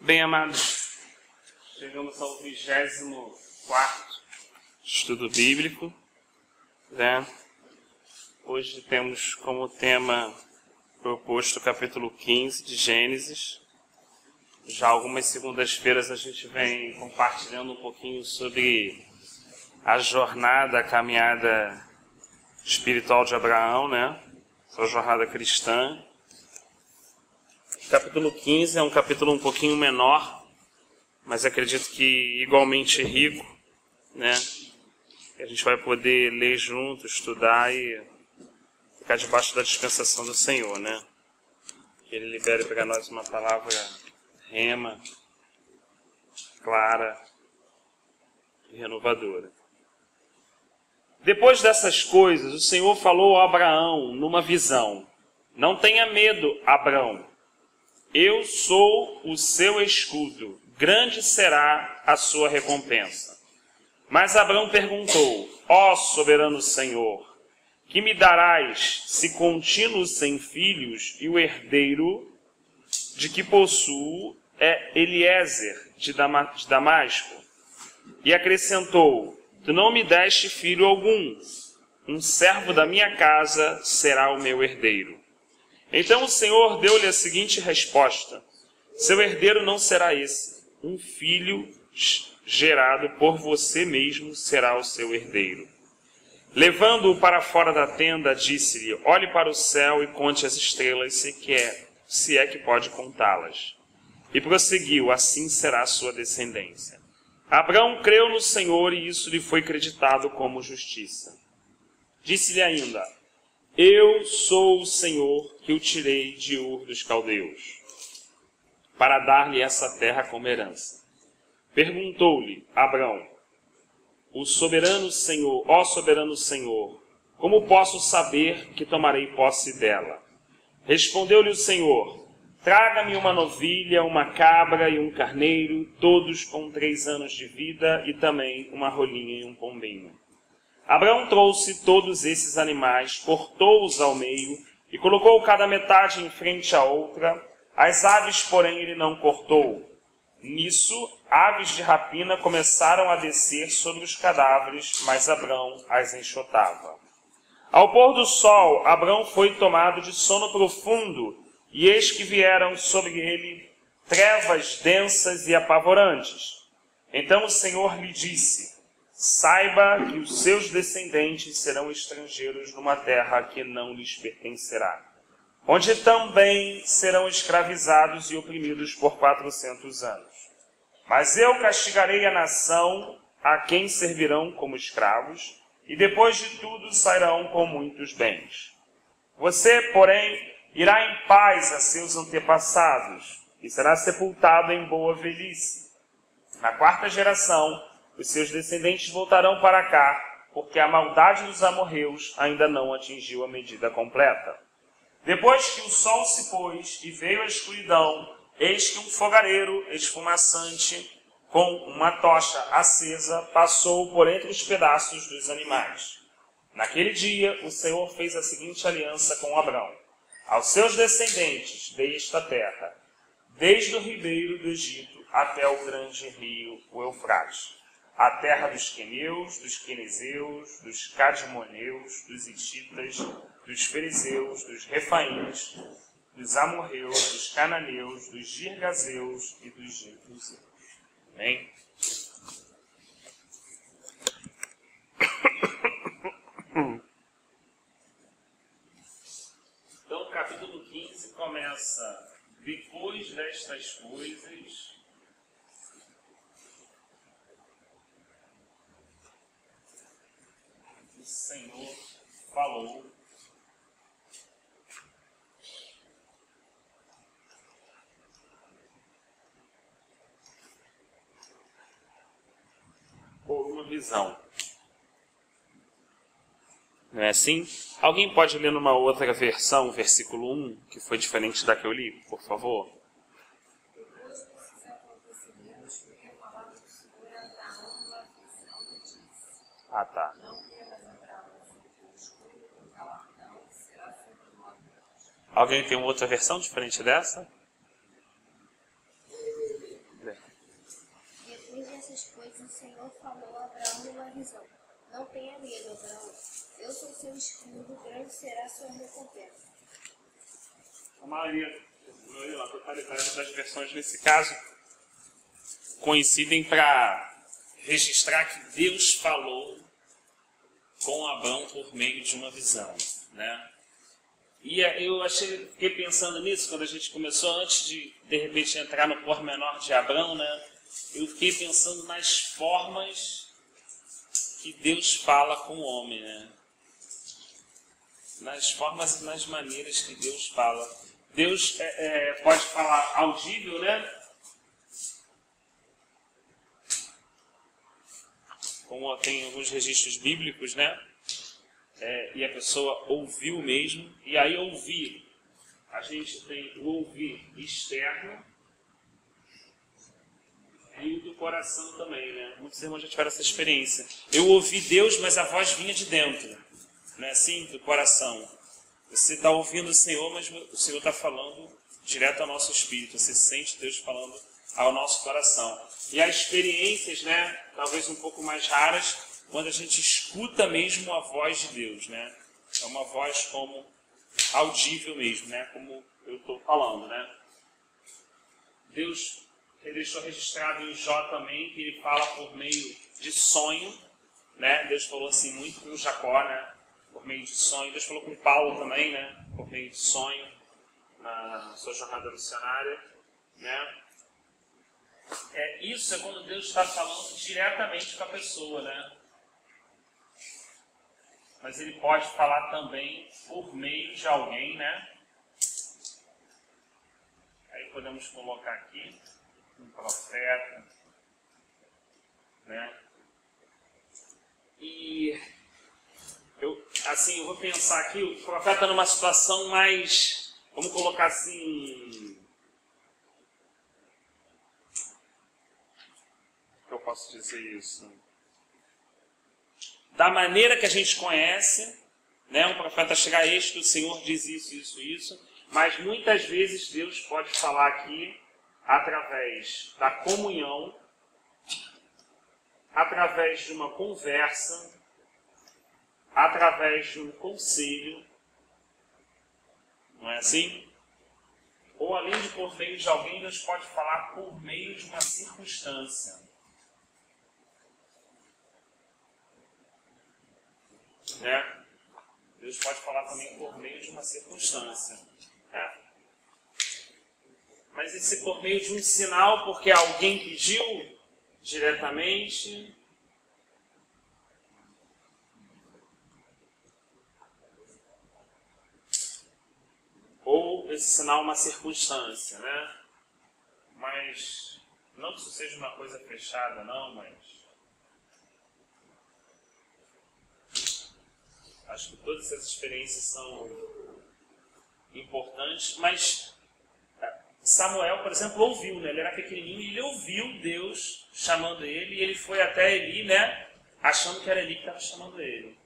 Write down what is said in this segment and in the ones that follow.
Bem, amados, chegamos ao 24º estudo bíblico, né? Hoje temos como tema proposto o capítulo 15 de Gênesis. Já algumas segundas-feiras a gente vem compartilhando um pouquinho sobre a jornada, a caminhada espiritual de Abraão, né? Sua jornada cristã. O capítulo 15 é um capítulo um pouquinho menor, mas acredito que igualmente rico, né? A gente vai poder ler junto, estudar e ficar debaixo da dispensação do Senhor, né? Que Ele libere para nós uma palavra rema, clara e renovadora. Depois dessas coisas, o Senhor falou a Abraão numa visão: Não tenha medo, Abraão. Eu sou o seu escudo, grande será a sua recompensa. Mas Abraão perguntou: Ó soberano Senhor, que me darás se continuo sem filhos e o herdeiro de que possuo é Eliezer de Damasco? E acrescentou: Tu não me deste filho algum, um servo da minha casa será o meu herdeiro. Então o Senhor deu-lhe a seguinte resposta: Seu herdeiro não será esse, um filho gerado por você mesmo será o seu herdeiro. Levando-o para fora da tenda, disse-lhe: Olhe para o céu e conte as estrelas, se é que pode contá-las. E prosseguiu: Assim será a sua descendência. Abraão creu no Senhor e isso lhe foi creditado como justiça. Disse-lhe ainda: Eu sou o Senhor que o tirei de Ur dos Caldeus, para dar-lhe essa terra como herança. Perguntou-lhe Abraão, ó soberano Senhor, como posso saber que tomarei posse dela? Respondeu-lhe o Senhor: Traga-me uma novilha, uma cabra e um carneiro, todos com 3 anos de vida, e também uma rolinha e um pombinho. Abraão trouxe todos esses animais, cortou-os ao meio e colocou cada metade em frente à outra. As aves, porém, ele não cortou. Nisso, aves de rapina começaram a descer sobre os cadáveres, mas Abraão as enxotava. Ao pôr do sol, Abraão foi tomado de sono profundo, e eis que vieram sobre ele trevas densas e apavorantes. Então o Senhor lhe disse: Saiba que os seus descendentes serão estrangeiros numa terra que não lhes pertencerá, onde também serão escravizados e oprimidos por 400 anos. Mas eu castigarei a nação a quem servirão como escravos, e depois de tudo sairão com muitos bens. Você, porém, irá em paz a seus antepassados, e será sepultado em boa velhice. Na 4ª geração, os seus descendentes voltarão para cá, porque a maldade dos amorreus ainda não atingiu a medida completa. Depois que o sol se pôs e veio a escuridão, eis que um fogareiro esfumaçante, com uma tocha acesa, passou por entre os pedaços dos animais. Naquele dia, o Senhor fez a seguinte aliança com Abraão: Aos seus descendentes dei esta terra, desde o ribeiro do Egito até o grande rio, o Eufrates, a terra dos queneus, dos quenezeus, dos cadmoneus, dos hititas, dos fariseus, dos refaíns, dos amorreus, dos cananeus, dos girgazeus e dos jebuseus. Amém? Então o capítulo 15 começa: Depois destas coisas, o Senhor falou por uma visão. Não é assim? Alguém pode ler numa outra versão, versículo 1, que foi diferente da que eu li, por favor? Ah, tá. Alguém tem uma outra versão diferente dessa? vezes o Senhor falou a Abraão numa visão. Não tenha medo, Abraão. Eu sou seu escudo, grande será a sua recompensa. A maioria, a totalidade das versões nesse caso, coincidem para registrar que Deus falou com Abraão por meio de uma visão, né? E eu fiquei pensando nisso quando a gente começou, antes de repente entrar no pormenor de Abraão, né? Eu fiquei pensando nas formas que Deus fala com o homem, né? Nas formas e nas maneiras que Deus fala. Deus pode falar audível, né? Como tem alguns registros bíblicos, né? E a pessoa ouviu mesmo. E aí ouvir, a gente tem o ouvir externo e o do coração também, né? Muitos irmãos já tiveram essa experiência. Eu ouvi Deus, mas a voz vinha de dentro, não é assim? Do coração. Você está ouvindo o Senhor, mas o Senhor está falando direto ao nosso espírito. Você sente Deus falando ao nosso coração. E há experiências, né, talvez um pouco mais raras, quando a gente escuta mesmo a voz de Deus, né? É uma voz como audível mesmo, né? Como eu estou falando, né? Deus deixou registrado em Jó também que ele fala por meio de sonho, né? Deus falou assim muito com Jacó, né? Por meio de sonho. Deus falou com Paulo também, né? Por meio de sonho, na sua jornada missionária, né? Isso é quando Deus está falando diretamente com a pessoa, né? Mas ele pode falar também por meio de alguém, né? Aí podemos colocar aqui um profeta, né? E eu vou pensar aqui, o profeta numa situação mais, vamos colocar assim, que eu posso dizer isso? Da maneira que a gente conhece, né? Um profeta chegar a este, o Senhor diz isso, mas muitas vezes Deus pode falar aqui através da comunhão, através de uma conversa, através de um conselho, não é assim? Ou além de por meio de alguém, Deus pode falar por meio de uma circunstância. Né? Deus pode falar também por meio de uma circunstância. Né? Mas esse por meio de um sinal, porque alguém pediu diretamente. Ou esse sinal é uma circunstância, né? Mas não que isso seja uma coisa fechada, não, mas acho que todas essas experiências são importantes, mas Samuel, por exemplo, ouviu, né? Ele era pequenininho e ele ouviu Deus chamando ele e ele foi até Eli, né? Achando que era Eli que estava chamando ele.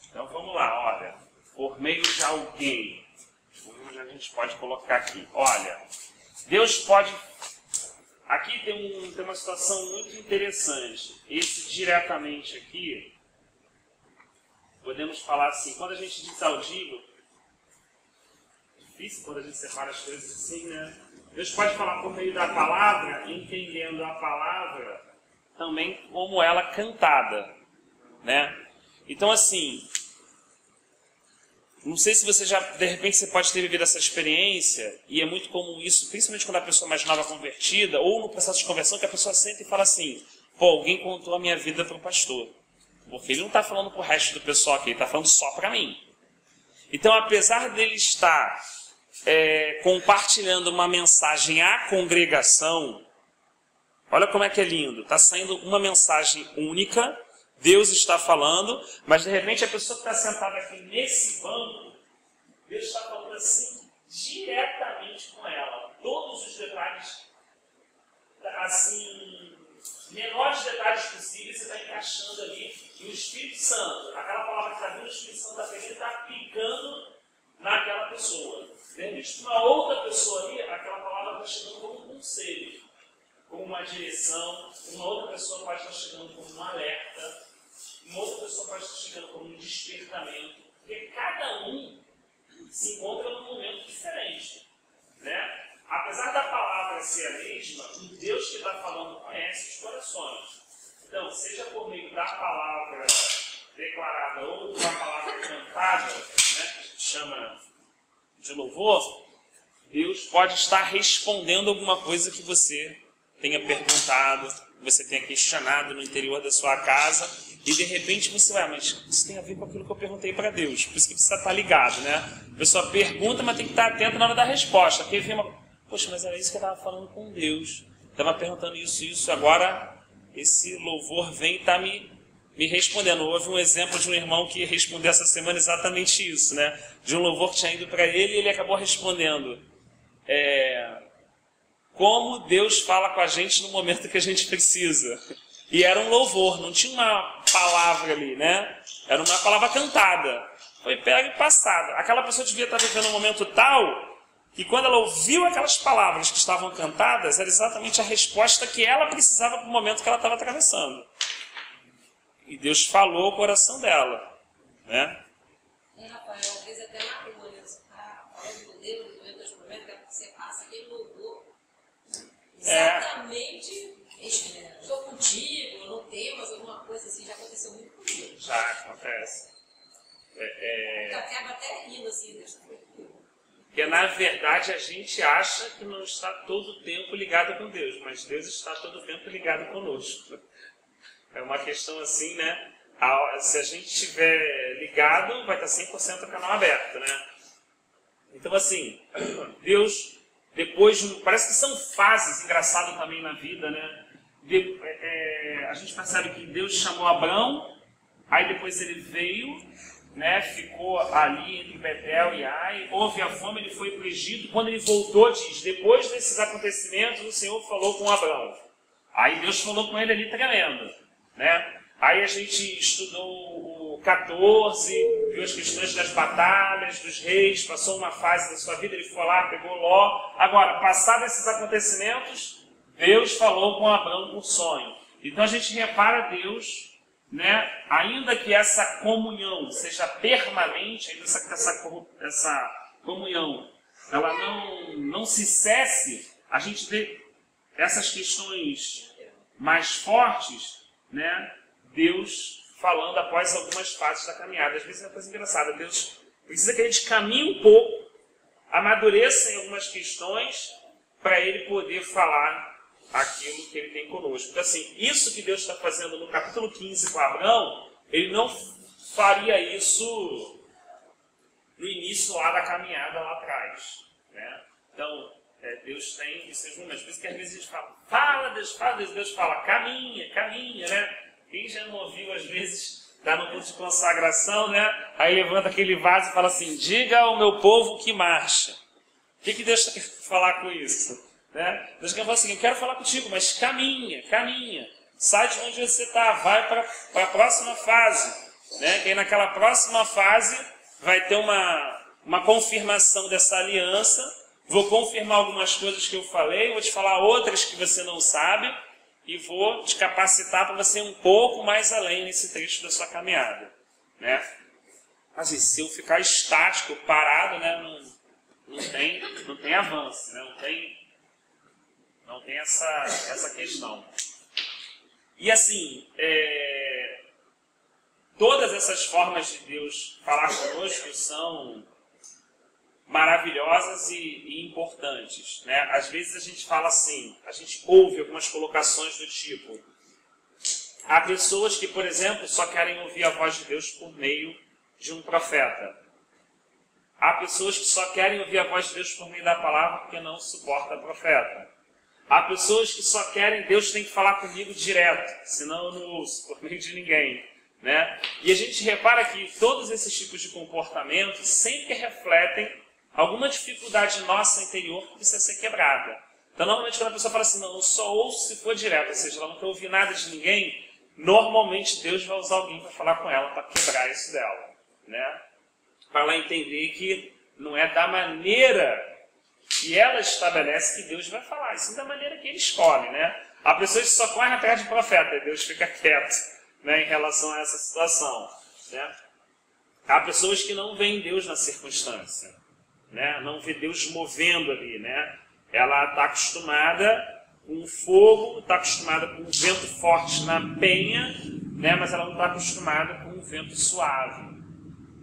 Então vamos lá, olha. Por meio de alguém, a gente pode colocar aqui. Olha, Deus pode... Aqui tem uma situação muito interessante. Esse diretamente aqui, podemos falar assim, quando a gente diz audível, difícil quando a gente separa as coisas assim, né? Deus pode falar por meio da palavra, entendendo a palavra também como ela cantada, né? Então assim, não sei se você já, de repente você pode ter vivido essa experiência, e é muito comum isso, principalmente quando a pessoa mais nova é convertida, ou no processo de conversão, que a pessoa senta e fala assim, pô, alguém contou a minha vida para o pastor. Porque ele não está falando para o resto do pessoal aqui, ele está falando só para mim. Então, apesar dele estar compartilhando uma mensagem à congregação, olha como é que é lindo, está saindo uma mensagem única, Deus está falando, mas de repente a pessoa que está sentada aqui nesse banco, Deus está falando assim, diretamente com ela. Todos os detalhes, assim, menores detalhes possíveis, você está encaixando ali. E o Espírito Santo, aquela palavra que está vindo, o Espírito Santo está pegando e está aplicando naquela pessoa. De repente, uma outra pessoa ali, aquela palavra estar chegando como um conselho, como uma direção, uma outra pessoa pode estar chegando como um alerta, uma outra pessoa pode estar chegando como um despertamento, porque cada um se encontra num momento diferente, né? Apesar da palavra ser a mesma, o Deus que está falando conhece os corações. Então, seja por meio da palavra declarada ou uma palavra cantada, né, que a gente chama de louvor, Deus pode estar respondendo alguma coisa que você tenha perguntado, que você tenha questionado no interior da sua casa, e de repente você vai, mas isso tem a ver com aquilo que eu perguntei para Deus, por isso que precisa estar ligado, né? A pessoa pergunta, mas tem que estar atento na hora da resposta, porque vem uma, poxa, mas era isso que eu estava falando com Deus, estava perguntando isso, agora esse louvor vem e está me respondendo. Houve um exemplo de um irmão que respondeu essa semana exatamente isso, né? De um louvor que tinha ido para ele e ele acabou respondendo. Como Deus fala com a gente no momento que a gente precisa. E era um louvor, não tinha uma palavra ali, né? Era uma palavra cantada. Foi pega e passada. Aquela pessoa devia estar vivendo um momento tal que quando ela ouviu aquelas palavras que estavam cantadas, era exatamente a resposta que ela precisava para o momento que ela estava atravessando. E Deus falou ao coração dela, né? Rafael, às vezes até na rua, né? Você está falando com Deus, no meio dos problemas, que você passa aquele louvor. Exatamente, estou contigo, não temos alguma coisa assim, já aconteceu muito comigo. Já acontece. Acaba até rindo assim, Deus está comigo. Porque na verdade a gente acha que não está todo o tempo ligado com Deus, mas Deus está todo o tempo ligado conosco. É uma questão assim, né? Se a gente estiver ligado, vai estar 100% o canal aberto, né? Então assim, Deus, depois, parece que são fases engraçadas também na vida, né? A gente percebe que Deus chamou Abrão, aí depois ele veio, né, ficou ali entre Betel e Ai, houve a fome, ele foi para o Egito. Quando ele voltou, diz, depois desses acontecimentos, o Senhor falou com Abrão. Aí Deus falou com ele ali tremendo, né? Aí a gente estudou o 14, viu as questões das batalhas, dos reis, passou uma fase da sua vida, ele foi lá, pegou Ló. Agora, passados esses acontecimentos, Deus falou com Abrão por sonho. Então a gente repara Deus, né, ainda que essa comunhão seja permanente, ainda essa comunhão ela não se cesse, a gente vê essas questões mais fortes, né, Deus falando após algumas fases da caminhada. Às vezes é uma coisa engraçada, Deus precisa que a gente caminhe um pouco, amadureça em algumas questões, para Ele poder falar aquilo que Ele tem conosco. Então assim, isso que Deus está fazendo no capítulo 15 com Abraão, Ele não faria isso no início lá da caminhada lá atrás, né? Então, Deus tem esses momentos. Por isso que às vezes a gente fala, Deus fala, caminha, né? Quem já não ouviu, às vezes, está no culto de consagração, né? Aí levanta aquele vaso e fala assim, diga ao meu povo que marcha. O que Deus quer falar com isso? Né? Deus quer falar assim, eu quero falar contigo, mas caminha. Sai de onde você está, vai para a próxima fase. Né? Que aí naquela próxima fase vai ter uma confirmação dessa aliança. Vou confirmar algumas coisas que eu falei, vou te falar outras que você não sabe e vou te capacitar para você ir um pouco mais além nesse trecho da sua caminhada. Né? Assim, se eu ficar estático, parado, né, não tem avanço, né? Não tem essa questão. E assim, todas essas formas de Deus falar conosco são maravilhosas e importantes, né? Às vezes a gente fala assim, a gente ouve algumas colocações do tipo, há pessoas que, por exemplo, só querem ouvir a voz de Deus por meio de um profeta. Há pessoas que só querem ouvir a voz de Deus por meio da palavra porque não suporta profeta. Há pessoas que só querem, Deus tem que falar comigo direto, senão eu não ouço por meio de ninguém. Né? E a gente repara que todos esses tipos de comportamentos sempre refletem alguma dificuldade nossa interior que precisa ser quebrada. Então, normalmente, quando a pessoa fala assim, não, eu só ouço se for direto, ou seja, ela não quer ouvir nada de ninguém, normalmente Deus vai usar alguém para falar com ela, para quebrar isso dela. Né? Para ela entender que não é da maneira e ela estabelece que Deus vai falar, isso da maneira que ele escolhe, né? Há pessoas que só correm atrás de profeta, e Deus fica quieto, né, em relação a essa situação, né? Há pessoas que não veem Deus na circunstância, né? Não vê Deus movendo ali, né? Ela está acostumada com fogo, está acostumada com um vento forte na penha, né? Mas ela não está acostumada com um vento suave.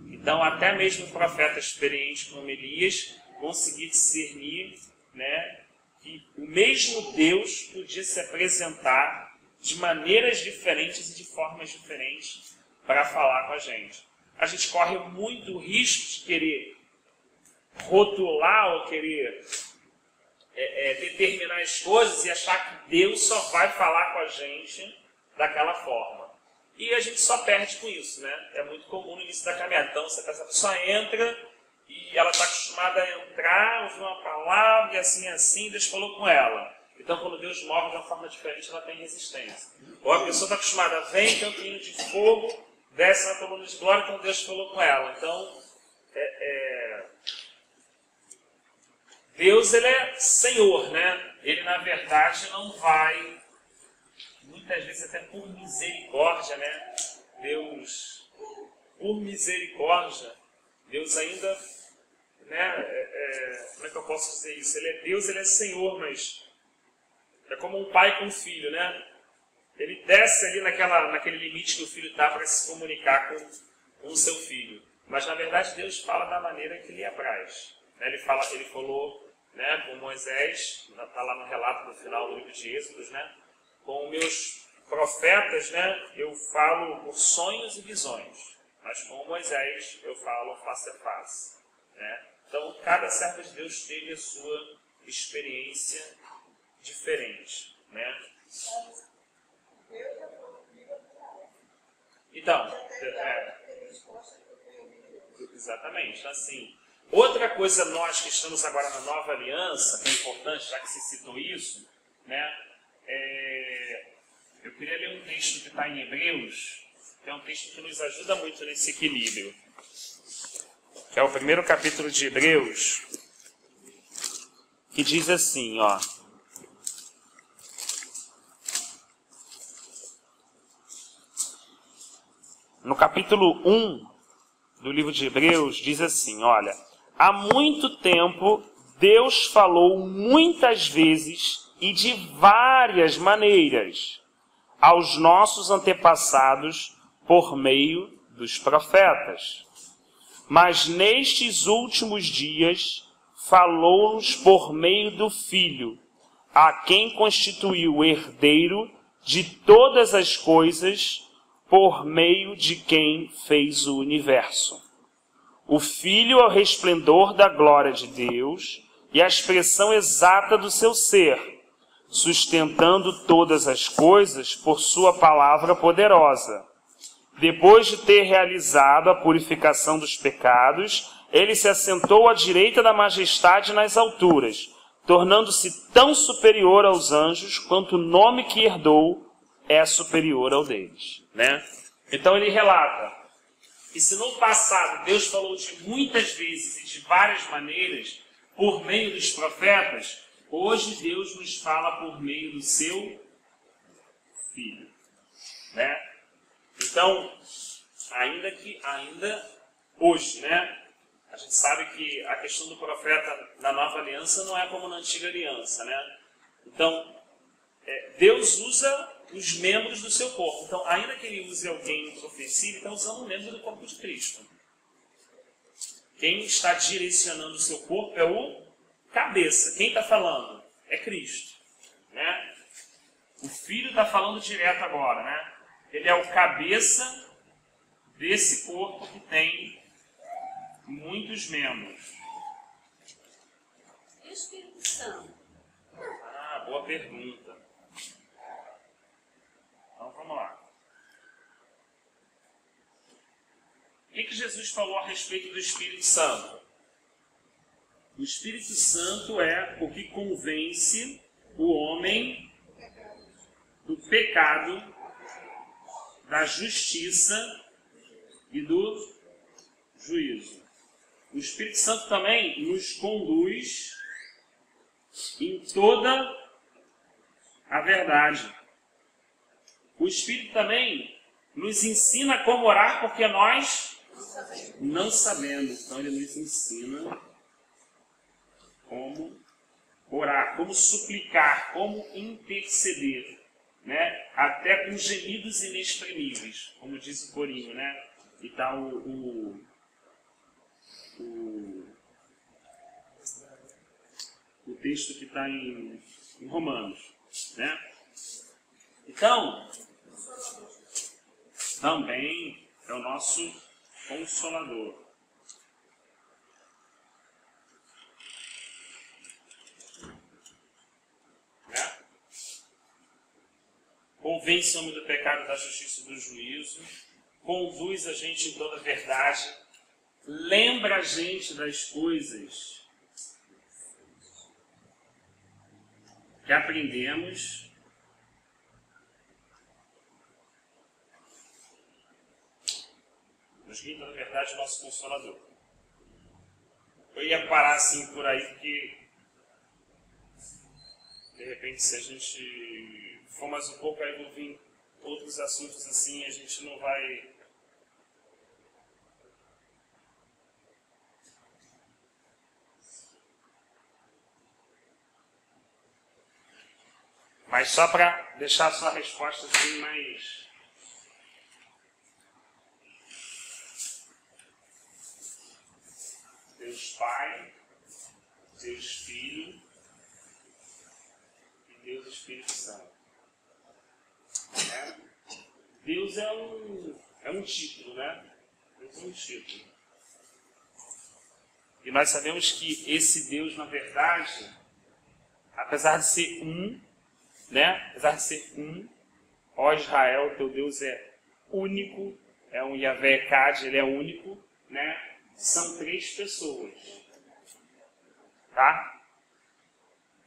Então, até mesmo o profeta experiente como Elias conseguia discernir, né, que o mesmo Deus podia se apresentar de maneiras diferentes e de formas diferentes para falar com a gente. A gente corre muito risco de querer rotular ou querer determinar as coisas e achar que Deus só vai falar com a gente daquela forma. E a gente só perde com isso, né? É muito comum no início da caminhada. Então, essa pessoa entra e ela está acostumada a entrar, ouvir uma palavra e assim, Deus falou com ela. Então, quando Deus move de uma forma diferente, ela tem resistência. Ou a pessoa está acostumada, vem cantinho de fogo, desce na coluna de glória, então Deus falou com ela. Então, Deus, ele é Senhor, né? Ele, na verdade, não vai, muitas vezes até por misericórdia, né? Deus, por misericórdia, Deus ainda, né? Como é que eu posso dizer isso? Ele é Deus, ele é Senhor, mas é como um pai com um filho, né? Ele desce ali naquele limite que o filho está para se comunicar com o seu filho. Mas, na verdade, Deus fala da maneira que lhe apraz. Ele falou, né, com Moisés, está lá no relato no final do livro de Êxodos, né? Com meus profetas, né, eu falo por sonhos e visões. Mas com Moisés eu falo face a face. Né? Então, cada servo de Deus teve a sua experiência diferente. Né? Então, exatamente, assim. Outra coisa, nós que estamos agora na nova aliança, que é importante, já que se citou isso, né? Eu queria ler um texto que está em Hebreus, que é um texto que nos ajuda muito nesse equilíbrio. Que é o primeiro capítulo de Hebreus, que diz assim, ó. No capítulo 1 do livro de Hebreus, diz assim, olha, há muito tempo Deus falou muitas vezes e de várias maneiras aos nossos antepassados por meio dos profetas. Mas nestes últimos dias falou-nos por meio do Filho, a quem constituiu o herdeiro de todas as coisas, por meio de quem fez o universo. O Filho é o resplendor da glória de Deus e a expressão exata do seu ser, sustentando todas as coisas por sua palavra poderosa. Depois de ter realizado a purificação dos pecados, ele se assentou à direita da majestade nas alturas, tornando-se tão superior aos anjos quanto o nome que herdou é superior ao deles. Né? Então ele relata que se no passado Deus falou de muitas vezes e de várias maneiras por meio dos profetas, hoje Deus nos fala por meio do seu Filho. Né? Então, ainda hoje, né? A gente sabe que a questão do profeta na nova aliança não é como na antiga aliança, né? Então, Deus usa os membros do seu corpo. Então, ainda que ele use alguém em profecia, ele está usando um membro do corpo de Cristo. Quem está direcionando o seu corpo é o cabeça. Quem está falando? É Cristo. Né? O Filho está falando direto agora, né? Ele é o cabeça desse corpo que tem muitos membros. E o Espírito Santo? Ah, boa pergunta. Então vamos lá. O que Jesus falou a respeito do Espírito Santo? O Espírito Santo é o que convence o homem do pecado, da justiça e do juízo. O Espírito Santo também nos conduz em toda a verdade. O Espírito também nos ensina como orar, porque nós não sabemos. Então ele nos ensina como orar, como suplicar, como interceder, né? Até com gemidos inexprimíveis, como diz o corinho, né? E tá o texto que está em Romanos, né? Então, também é o nosso Consolador. Né? Convence o homem do pecado, da justiça e do juízo, conduz a gente em toda a verdade, lembra a gente das coisas que aprendemos, nos guia, na verdade, o nosso Consolador. Eu ia parar assim por aí, porque de repente, se a gente for mais um pouco, aí vou vir outros assuntos assim, a gente não vai... Mas só para deixar a sua resposta assim mais... Deus Pai, Deus Filho e Deus Espírito Santo. Deus é um título, né? Deus é um título. E nós sabemos que esse Deus, na verdade, apesar de ser um, né? Apesar de ser um, ó Israel, teu Deus é único, é um Yahvé Echad, ele é único, né? São 3 pessoas. Tá?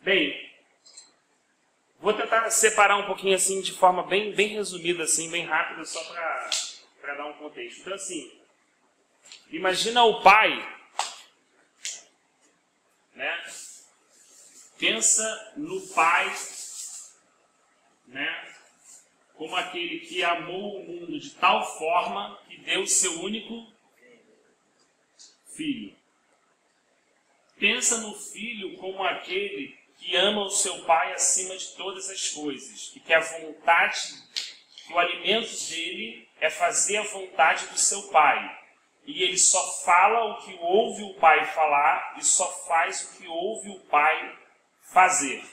Bem, vou tentar separar um pouquinho assim, de forma bem resumida, assim, bem rápida, só para dar um contexto. Então, assim, imagina o pai, né? Pensa no pai, né? Como aquele que amou o mundo de tal forma que deu o seu único filho. Pensa no filho como aquele que ama o seu pai acima de todas as coisas e que a vontade, que o alimento dele é fazer a vontade do seu pai. E ele só fala o que ouve o pai falar e só faz o que ouve o pai fazer,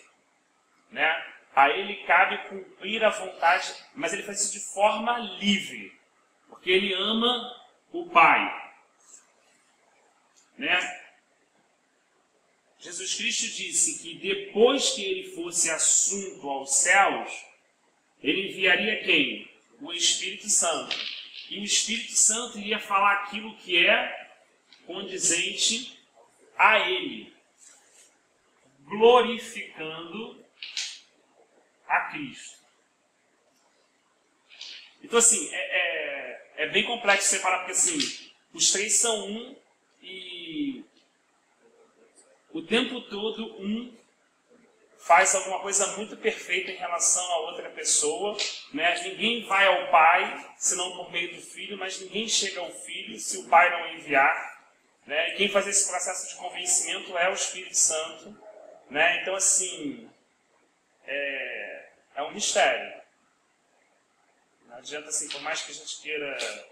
né? A ele cabe cumprir a vontade, mas ele faz isso de forma livre, porque ele ama o pai. Né? Jesus Cristo disse que depois que ele fosse assunto aos céus, ele enviaria quem? O Espírito Santo. E o Espírito Santo iria falar aquilo que é condizente a ele, glorificando a Cristo. Então, assim, é bem complexo separar, porque assim, os 3 são um e o tempo todo um faz alguma coisa muito perfeita em relação a outra pessoa, né? Ninguém vai ao Pai, senão por meio do Filho, mas ninguém chega ao Filho se o Pai não enviar, né? E quem faz esse processo de convencimento é o Espírito Santo, né? Então, assim, é um mistério. Não adianta, assim, por mais que a gente queira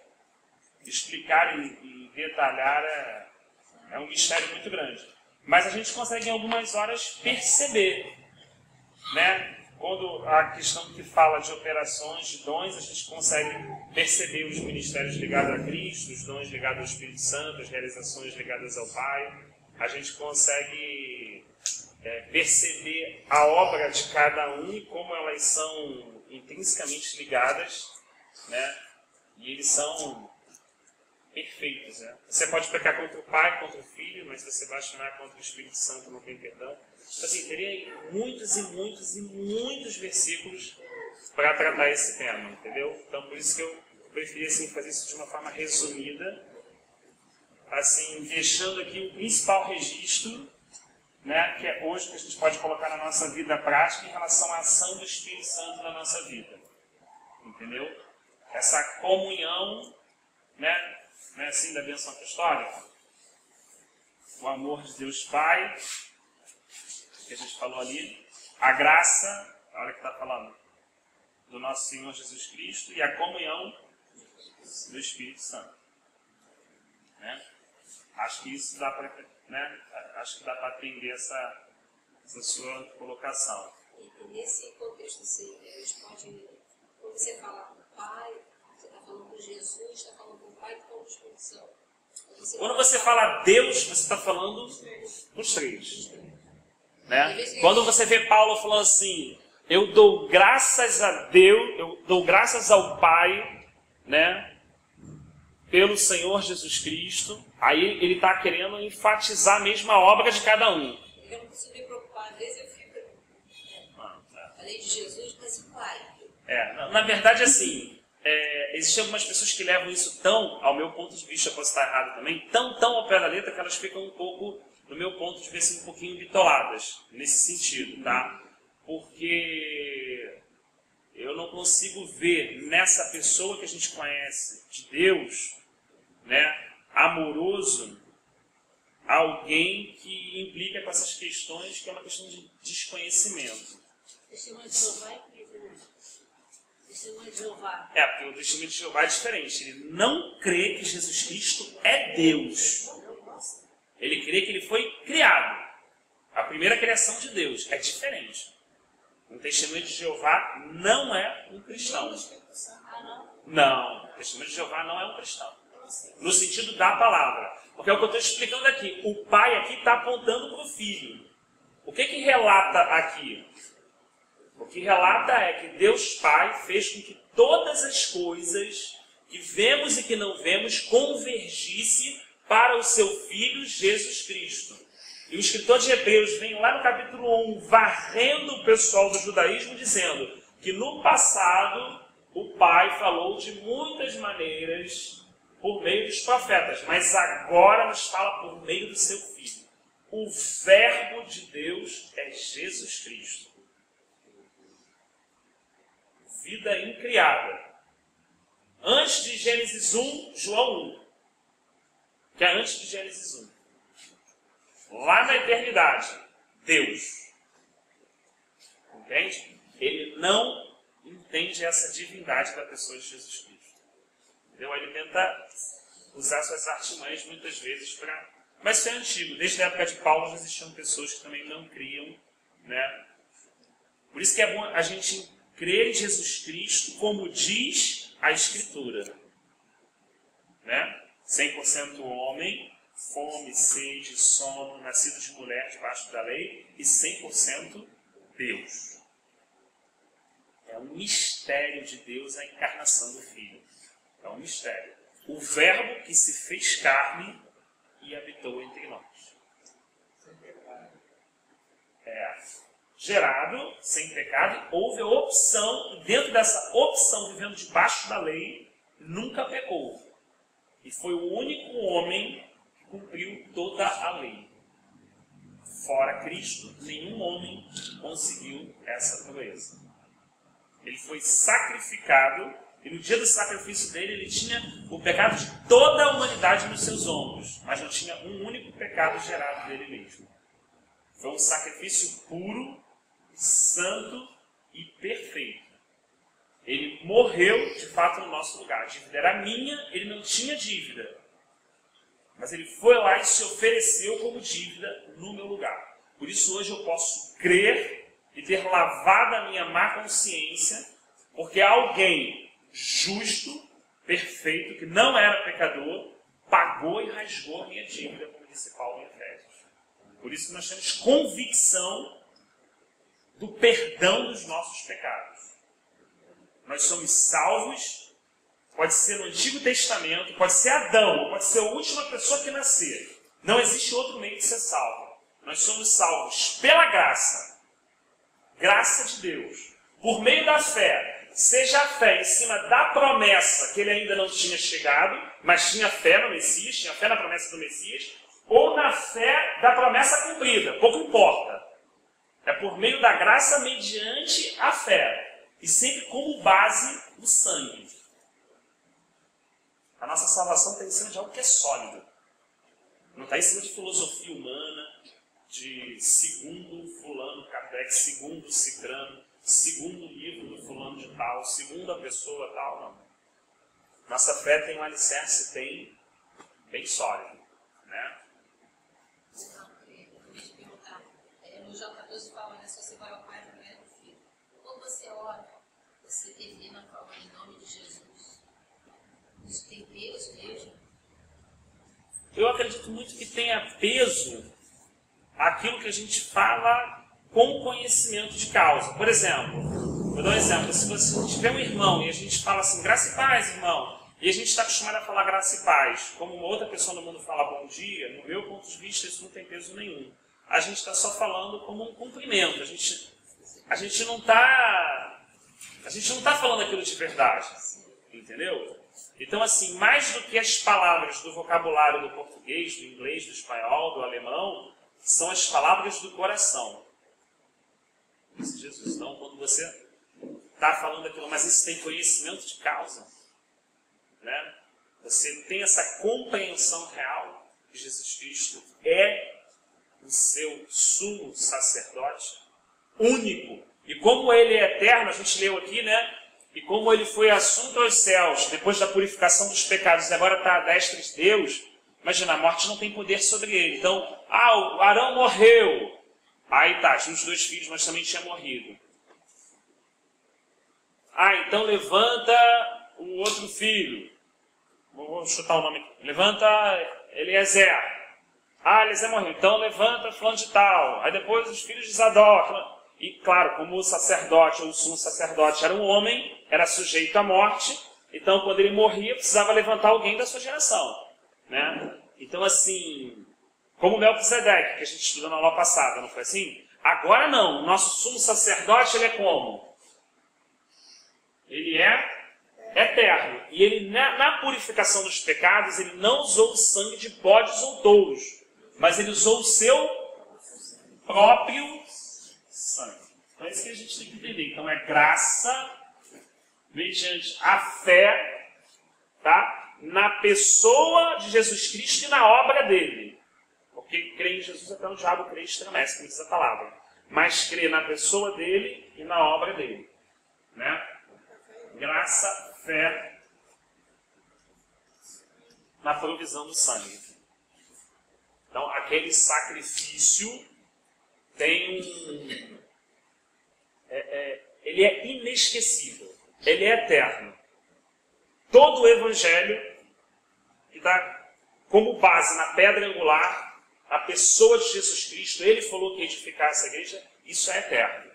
explicar e detalhar, é um mistério muito grande. Mas a gente consegue em algumas horas perceber, né? Quando a questão que fala de operações, de dons, a gente consegue perceber os ministérios ligados a Cristo, os dons ligados ao Espírito Santo, as realizações ligadas ao Pai. A gente consegue perceber a obra de cada um e como elas são intrinsecamente ligadas, né? E eles são perfeitos, né? Você pode pecar contra o Pai, contra o Filho, mas se você blasfemar contra o Espírito Santo não tem perdão. Então, assim, teria muitos e muitos e muitos versículos para tratar esse tema, entendeu? Então, por isso que eu preferi assim, fazer isso de uma forma resumida, assim, deixando aqui o principal registro, né, que é hoje que a gente pode colocar na nossa vida prática em relação à ação do Espírito Santo na nossa vida. Entendeu? Essa comunhão, né, não é assim da bênção apostólica? O amor de Deus Pai, que a gente falou ali, a graça, a hora que está falando, do nosso Senhor Jesus Cristo, e a comunhão do Espírito Santo. Né? Acho que isso dá para, né? Acho que dá para atender essa sua colocação. E nesse contexto, assim, Deus pode, quando você fala com o Pai, você está falando com Jesus, está falando com o Pai, está falando com o Espírito Santo. Quando você fala Deus, você está falando dos três. Né? Quando você vê Paulo falando assim, eu dou graças a Deus, eu dou graças ao Pai, né, pelo Senhor Jesus Cristo, aí ele está querendo enfatizar mesmo a obra de cada um. Eu não consigo me preocupar, às vezes eu fico, falei de Jesus, mas o Pai. Na verdade, assim, existem algumas pessoas que levam isso tão, ao meu ponto de vista, posso estar errado também, tão ao pé da letra que elas ficam um pouco, no meu ponto de vista, um pouquinho bitoladas, nesse sentido, tá? Porque eu não consigo ver nessa pessoa que a gente conhece de Deus, né, amoroso, alguém que implica com essas questões, que é uma questão de desconhecimento. Testemunho de Jeová é incrível, né? Testemunho de Jeová. Porque o testemunho de Jeová é diferente. Ele não crê que Jesus Cristo é Deus. Ele crê que ele foi criado. A primeira criação de Deus. É diferente. Um testemunho de Jeová não é um cristão. Não, o testemunho de Jeová não é um cristão. No sentido da palavra. Porque é o que eu estou explicando aqui. O pai aqui está apontando para o filho. O que relata aqui? O que relata é que Deus Pai fez com que todas as coisas que vemos e que não vemos convergisse para o seu Filho Jesus Cristo. E o escritor de Hebreus vem lá no capítulo 1, varrendo o pessoal do judaísmo, dizendo que no passado o Pai falou de muitas maneiras por meio dos profetas, mas agora nos fala por meio do seu Filho. O Verbo de Deus é Jesus Cristo. Vida incriada. Antes de Gênesis 1, João 1. Que é antes de Gênesis 1. Lá na eternidade, Deus. Entende? Ele não entende essa divindade da pessoa de Jesus Cristo. Entendeu? Ele tenta usar suas artimanhas muitas vezes para... Mas isso é antigo. Desde a época de Paulo já existiam pessoas que também não criam, né? Por isso que é bom a gente crer em Jesus Cristo como diz a Escritura. Né? 100% homem, fome, sede, sono, nascido de mulher debaixo da lei, e 100% Deus. É um mistério de Deus a encarnação do Filho. É um mistério. O Verbo que se fez carne e habitou entre nós. Gerado, sem pecado, houve a opção, e dentro dessa opção, vivendo debaixo da lei, nunca pecou. E foi o único homem que cumpriu toda a lei. Fora Cristo, nenhum homem conseguiu essa proeza. Ele foi sacrificado, e no dia do sacrifício dele, ele tinha o pecado de toda a humanidade nos seus ombros, mas não tinha um único pecado gerado dele mesmo. Foi um sacrifício puro, santo e perfeito. Ele morreu, de fato, no nosso lugar. A dívida era minha, ele não tinha dívida. Mas ele foi lá e se ofereceu como dívida no meu lugar. Por isso hoje eu posso crer e ter lavado a minha má consciência, porque alguém justo, perfeito, que não era pecador, pagou e rasgou a minha dívida, como disse Paulo em Efésios. Por isso nós temos convicção do perdão dos nossos pecados. Nós somos salvos, pode ser no Antigo Testamento, pode ser Adão, pode ser a última pessoa que nascer. Não existe outro meio de ser salvo. Nós somos salvos pela graça. Graça de Deus. Por meio da fé. Seja a fé em cima da promessa que ele ainda não tinha chegado, mas tinha fé no Messias, tinha fé na promessa do Messias, ou na fé da promessa cumprida, pouco importa. É por meio da graça mediante a fé. E sempre como base o sangue. A nossa salvação está em cima de algo que é sólido. Não está em cima de filosofia humana, de segundo fulano Kardec, segundo Cicrano, segundo livro do fulano de tal, segundo a pessoa tal, não. Nossa fé tem um alicerce bem sólido, né? No João 14 fala, né? Se você vai ao Pai, não é do Filho. Quando você ora, você termina falando em nome de Jesus. Isso tem peso mesmo? Eu acredito muito que tenha peso aquilo que a gente fala com conhecimento de causa. Por exemplo, vou dar um exemplo. Se você tiver um irmão e a gente fala assim, graça e paz, irmão, e a gente está acostumado a falar graça e paz, como uma outra pessoa no mundo fala bom dia, no meu ponto de vista isso não tem peso nenhum. A gente está só falando como um cumprimento. A gente não está falando aquilo de verdade. Entendeu? Então, assim, mais do que as palavras do vocabulário do português, do inglês, do espanhol, do alemão, são as palavras do coração. Disse Jesus. Então, quando você está falando aquilo, mas isso tem conhecimento de causa, né? Você tem essa compreensão real que Jesus Cristo é o seu sumo sacerdote único. E como ele é eterno, a gente leu aqui, né? E como ele foi assunto aos céus, depois da purificação dos pecados, e agora está à destra de Deus, imagina, a morte não tem poder sobre ele. Então, o Arão morreu. Aí tá, tinha os 2 filhos, mas também tinha morrido. Então levanta o outro filho. Vou chutar o nome aqui. Levanta Eliezer. Eliezer morreu. Então levanta fulano de tal. Aí depois os filhos de Zadok. E claro, como o sacerdote, ou o sumo sacerdote era um homem, era sujeito à morte, então quando ele morria, precisava levantar alguém da sua geração, né? Então assim, como Melquisedeque, que a gente estudou na aula passada, não foi assim? Agora não, o nosso sumo sacerdote, ele é como? Ele é eterno. E ele, na purificação dos pecados, ele não usou o sangue de bodes ou touros, mas ele usou o seu próprio sangue. Então é isso que a gente tem que entender. Então é graça mediante a fé, tá? Na pessoa de Jesus Cristo e na obra dele. Porque crer em Jesus até o diabo crê e estremece, como diz a palavra. Mas crer na pessoa dele e na obra dele, né? Graça, fé na provisão do sangue. Então aquele sacrifício tem ele é inesquecível, ele é eterno. Todo o Evangelho que dá como base na pedra angular a pessoa de Jesus Cristo, ele falou que ia edificar essa igreja, isso é eterno.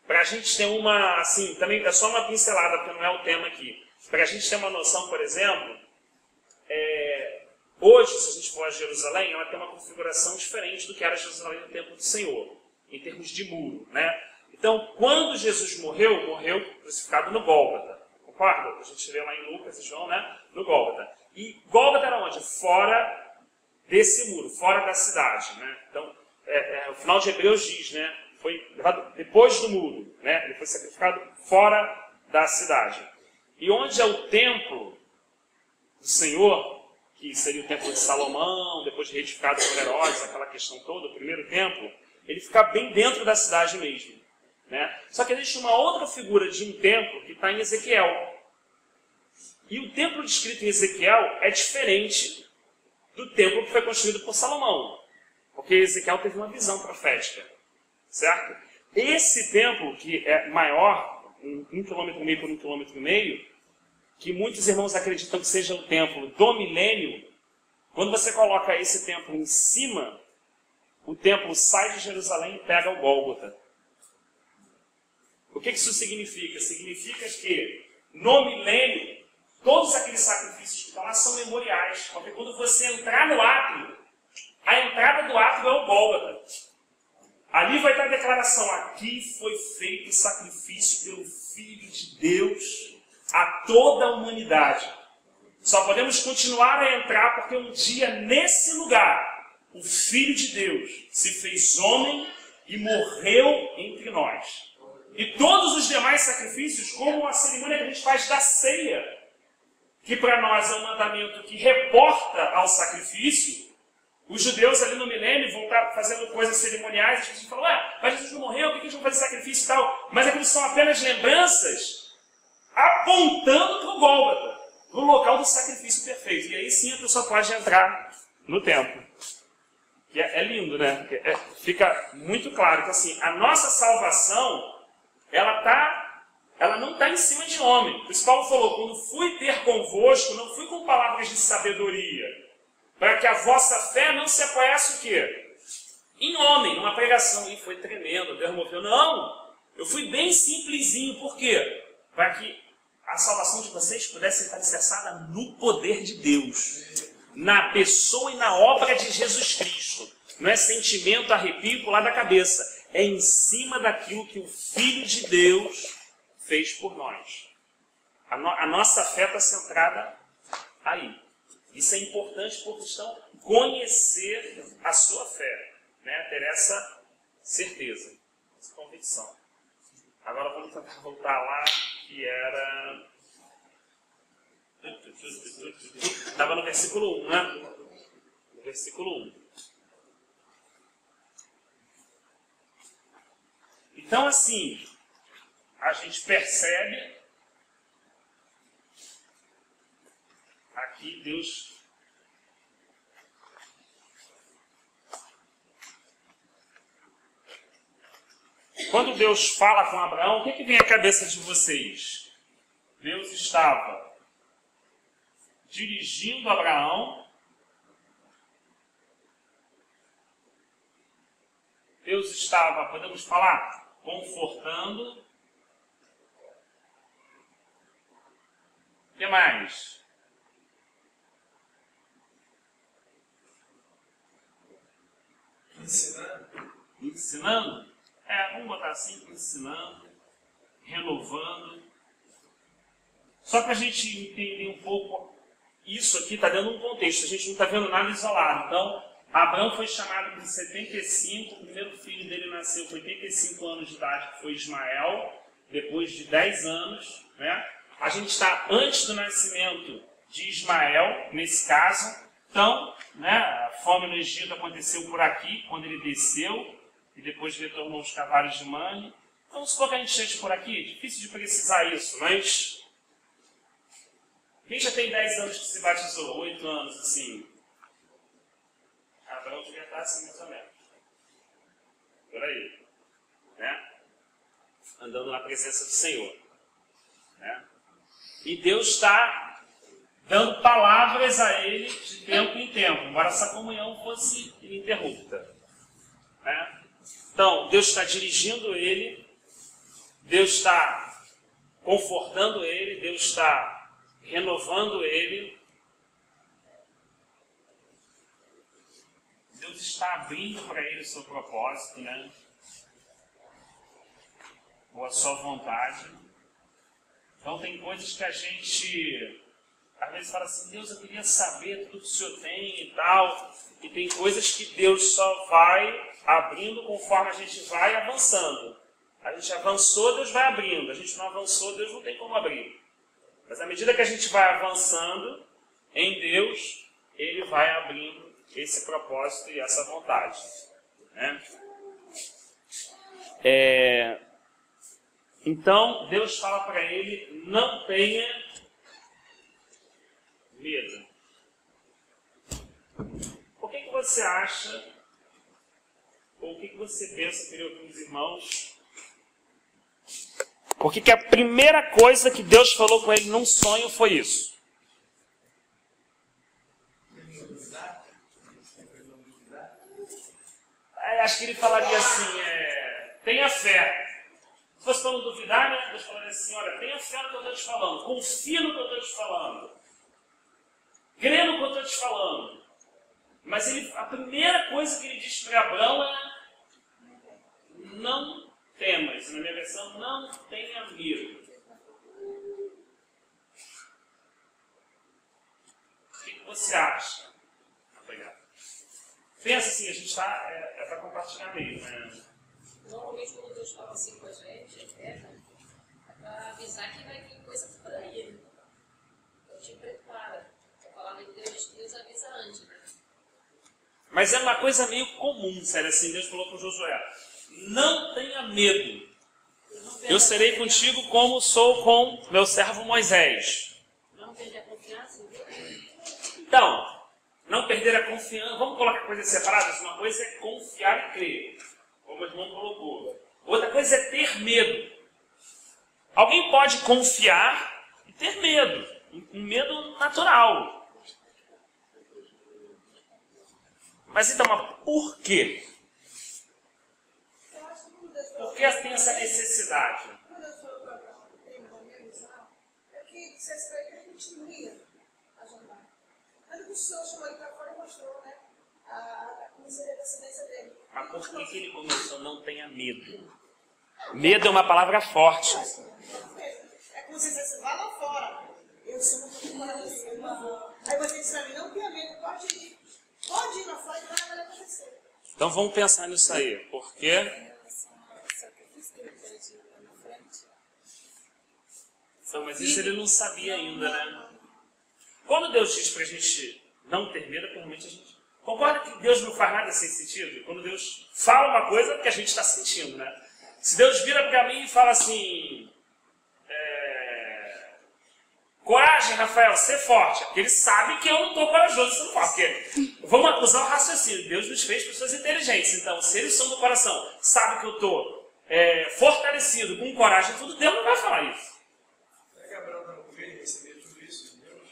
Para a gente ter uma, assim, também é só uma pincelada, porque não é o tema aqui. Para a gente ter uma noção, por exemplo, hoje, se a gente for a Jerusalém, ela tem uma configuração diferente do que era Jerusalém no tempo do Senhor, em termos de muro, né? Então, quando Jesus morreu crucificado no Gólgota. Concorda? A gente lê lá em Lucas e João, né? No Gólgota. E Gólgota era onde? Fora desse muro, fora da cidade, né? Então, o final de Hebreus diz, né? Foi levado depois do muro, né? Ele foi sacrificado fora da cidade. E onde é o templo do Senhor, que seria o templo de Salomão, depois reedificado por Herodes, aquela questão toda, o primeiro templo, ele fica bem dentro da cidade mesmo, né? Só que existe uma outra figura de um templo que está em Ezequiel. E o templo descrito em Ezequiel é diferente do templo que foi construído por Salomão, porque Ezequiel teve uma visão profética, certo? Esse templo, que é maior, 1,5 km por 1,5 km, que muitos irmãos acreditam que seja o templo do milênio, quando você coloca esse templo em cima, o templo sai de Jerusalém e pega o Gólgota. O que isso significa? Significa que no milênio, todos aqueles sacrifícios que estão lá são memoriais, porque quando você entrar no átrio, a entrada do átrio é o Gólgota. Ali vai estar a declaração: aqui foi feito o sacrifício pelo Filho de Deus a toda a humanidade. Só podemos continuar a entrar porque um dia nesse lugar o Filho de Deus se fez homem e morreu entre nós. E todos os demais sacrifícios, como a cerimônia que a gente faz da ceia, que para nós é um mandamento que reporta ao sacrifício, os judeus ali no milênio vão estar fazendo coisas cerimoniais, a gente fala, mas Jesus não morreu, por que eles vão fazer sacrifício e tal? Mas aquilo são apenas lembranças apontando para o Gólgota, para o local do sacrifício perfeito. E aí sim a pessoa pode entrar no templo. E é lindo, né? Fica muito claro que assim, a nossa salvação, ela não está em cima de homem. Por isso Paulo falou, quando fui ter convosco, não fui com palavras de sabedoria, para que a vossa fé não se apoiasse o quê? Em homem, numa pregação. E foi tremendo, Deus moveu. Não, eu fui bem simplesinho. Por quê? Para que a salvação de vocês pudesse estar alicerçada no poder de Deus, na pessoa e na obra de Jesus Cristo. Não é sentimento, arrepio, pular da cabeça. É em cima daquilo que o Filho de Deus fez por nós. A nossa fé está centrada aí. Isso é importante para o cristão conhecer a sua fé, né? Ter essa certeza, essa convicção. Agora vamos tentar voltar lá, que era... Estava no versículo 1, né? No versículo 1. Então, assim, a gente percebe aqui Deus... Quando Deus fala com Abraão, o que vem à cabeça de vocês? Deus estava dirigindo Abraão. Deus estava, podemos falar, confortando. O que mais? Ensinando? Vamos botar assim, ensinando, renovando. Só para a gente entender um pouco, isso aqui está dando um contexto, a gente não está vendo nada isolado. Então, Abraão foi chamado com 75, o primeiro filho dele nasceu com 85 anos de idade, que foi Ismael, depois de 10 anos. Né? A gente está antes do nascimento de Ismael, nesse caso. Então, né, a fome no Egito aconteceu por aqui, quando ele desceu, e depois retornou os cavalos de Mane. Vamos supor que a gente esteja por aqui, difícil de precisar isso, mas... Quem já tem 10 anos que se batizou? 8 anos, assim? Abraão devia estar assim, mais ou menos. Por aí. Né? Andando na presença do Senhor. Né? E Deus está dando palavras a ele de tempo em tempo, embora essa comunhão fosse ininterrupta. Né? Então, Deus está dirigindo ele, Deus está confortando ele, Deus está renovando ele, Deus está abrindo para ele o seu propósito, né? Ou a sua vontade. Então, tem coisas que a gente, às vezes, fala assim, Deus, eu queria saber tudo que o Senhor tem e tal. E tem coisas que Deus só vai abrindo conforme a gente vai avançando. A gente avançou, Deus vai abrindo. A gente não avançou, Deus não tem como abrir. Mas à medida que a gente vai avançando em Deus, Ele vai abrindo esse propósito e essa vontade. Né? Então, Deus fala para ele, não tenha medo. O que você acha, ou o que você pensa, queria ouvir os irmãos? Por que a primeira coisa que Deus falou com ele num sonho foi isso? Acho que ele falaria assim, tenha fé. Se fosse para não duvidar, né? Deus falaria assim, olha, tenha fé no que eu estou te falando, confia no que eu estou te falando, crê no que eu estou te falando. Mas a primeira coisa que ele diz para Abraão é, não temas. Na minha versão, não tenha medo. O que você acha? Obrigado. Pensa assim, a gente está para compartilhar mesmo, né? Normalmente quando Deus fala assim com a gente, é para avisar que vai vir coisa por aí. Então te prepara. A palavra de Deus avisa antes, né? Mas é uma coisa meio comum, sério, assim, Deus falou com Josué, não tenha medo, eu serei contigo como sou com meu servo Moisés. Não perder a confiança em Deus. Então, não perder a confiança, vamos colocar coisas separadas, uma coisa é confiar e crer, como o irmão colocou, outra coisa é ter medo. Alguém pode confiar e ter medo, um medo natural. Mas então, por quê? Por que tem essa necessidade? Quando eu sou da minha visão, é que você espera que a gente não ia ajudar. Mas o senhor chamou ele para fora e mostrou, né? Como seria a descendência dele. Mas por que ele começou? Não tenha medo. Medo é uma palavra forte. É como se você vá lá fora. Eu sou muito corajoso, eu não vou. Aí você diz para mim, não tenha medo, pode ir. Pode ir lá fora e nada vai acontecer. Então vamos pensar nisso aí. Por quê? Então, mas isso ele não sabia ainda, né? Quando Deus diz pra gente não ter medo, realmente a gente... Concorda que Deus não faz nada sem sentido? Quando Deus fala uma coisa, é porque a gente está sentindo, né? Se Deus vira para mim e fala assim... Coragem, Rafael, ser forte. Porque ele sabe que eu não estou corajoso sendo forte. Porque vamos usar o raciocínio. Deus nos fez pessoas inteligentes. Então, se eles são do coração, sabe que eu estou fortalecido, com coragem e tudo, Deus não vai falar isso. Será que Abraão não veio receber tudo isso de Deus?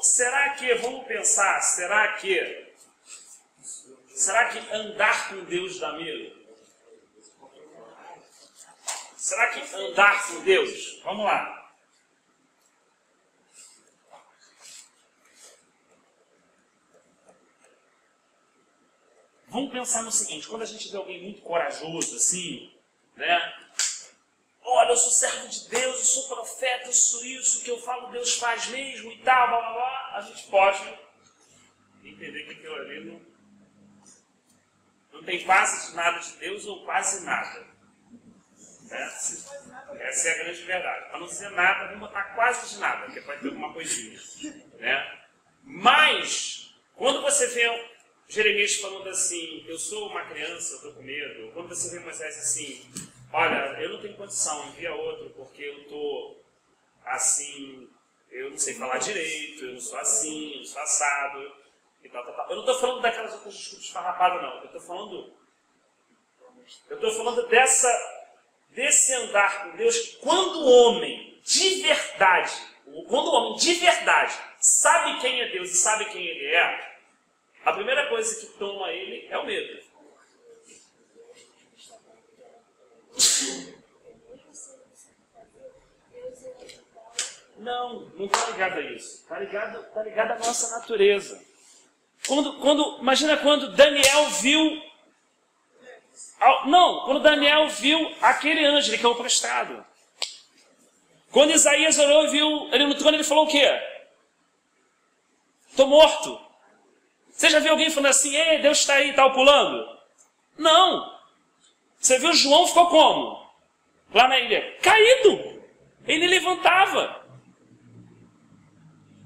Será que, vamos pensar, será que andar com Deus dá medo? Será que andar com Deus? Vamos lá. Vamos pensar no seguinte, quando a gente vê alguém muito corajoso assim, né? Olha, eu sou servo de Deus, eu sou profeta, eu sou isso, o que eu falo Deus faz mesmo e tal, blá blá blá. A gente pode entender que aquilo ali não tem quase nada de Deus ou quase nada. Essa é a grande verdade. Para não dizer nada, vamos botar quase de nada, porque pode ter alguma coisinha. Né? Mas, quando você vê Jeremias falando assim, eu sou uma criança, eu estou com medo. Quando você vê Moisés assim, olha, eu não tenho condição, envia outro, porque eu estou assim, eu não sei falar direito, eu não sou assim, eu não sou assado, e tal, tal, tal. Eu não estou falando daquelas outras desculpas farrapadas, não. Eu estou falando desse andar com Deus, que quando o homem de verdade sabe quem é Deus e sabe quem ele é, a primeira coisa que toma ele é o medo. Não está ligado a isso. Está ligado à nossa natureza. Imagina quando Daniel viu... quando Daniel viu aquele anjo, ele caiu prostrado. Quando Isaías orou e viu ele no trono, ele falou o quê? Estou morto. Você já viu alguém falando assim, ei, Deus está aí, está pulando? Não. Você viu João, ficou como? Lá na ilha, caído. Ele levantava.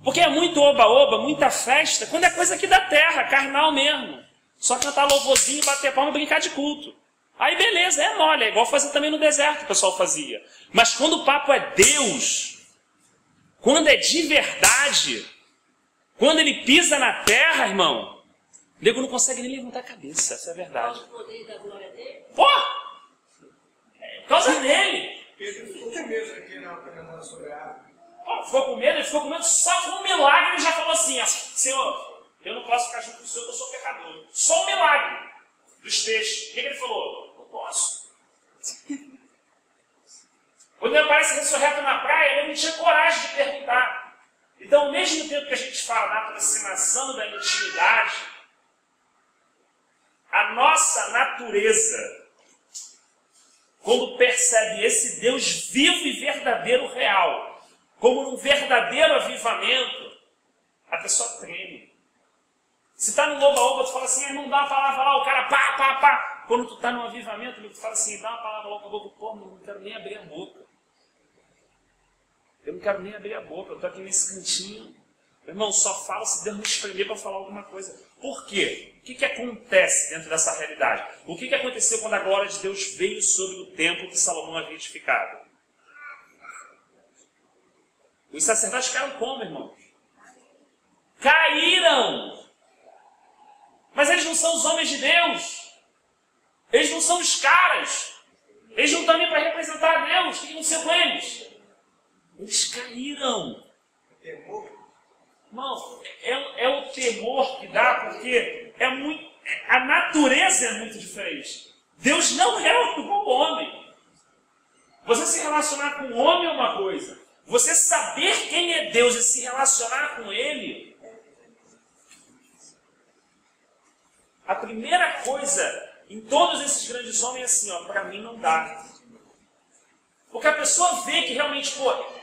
Porque é muito oba-oba, muita festa, quando é coisa aqui da terra, carnal mesmo. Só cantar louvorzinho, bater palma e brincar de culto. Aí beleza, é mole, é igual fazer também no deserto que o pessoal fazia. Mas quando o papo é Deus, quando é de verdade, quando ele pisa na terra, irmão, o nego não consegue nem levantar a cabeça, essa é a verdade. O poder da glória dele? Pô! É por causa dele. Pedro ficou com medo aqui na caminhada sobre a água. Pô, ficou com medo, ele ficou com medo só com um milagre, ele já falou assim, Senhor, eu não posso ficar junto com o Senhor, eu sou pecador. Só um milagre dos peixes. O que ele falou? Não posso. Quando ele aparece ressurreto na praia, ele não tinha coragem de perguntar. Então, ao mesmo tempo que a gente fala da aproximação da intimidade, a nossa natureza, quando percebe esse Deus vivo e verdadeiro real, como um verdadeiro avivamento, a pessoa treme. Se está no oba-oba, tu fala assim, irmão, dá uma palavra lá, o cara pá, pá, pá. Quando tu está no avivamento, tu fala assim, dá uma palavra lá com a boca, pô, não quero nem abrir a boca. Eu não quero nem abrir a boca, eu estou aqui nesse cantinho. Irmão, só falo se Deus me espremer para falar alguma coisa. Por quê? O que acontece dentro dessa realidade? O que aconteceu quando a glória de Deus veio sobre o templo que Salomão havia edificado? Os sacerdotes ficaram como, irmãos? Caíram! Mas eles não são os homens de Deus. Eles não são os caras. Eles não estão ali para representar a Deus. O que aconteceu com eles? Eles caíram. Irmão, é o temor que dá, porque a natureza é muito diferente. Deus não é como o homem. Você se relacionar com o homem é uma coisa. Você saber quem é Deus e se relacionar com Ele, a primeira coisa em todos esses grandes homens é assim, ó, para mim não dá. Porque a pessoa vê que realmente, pô,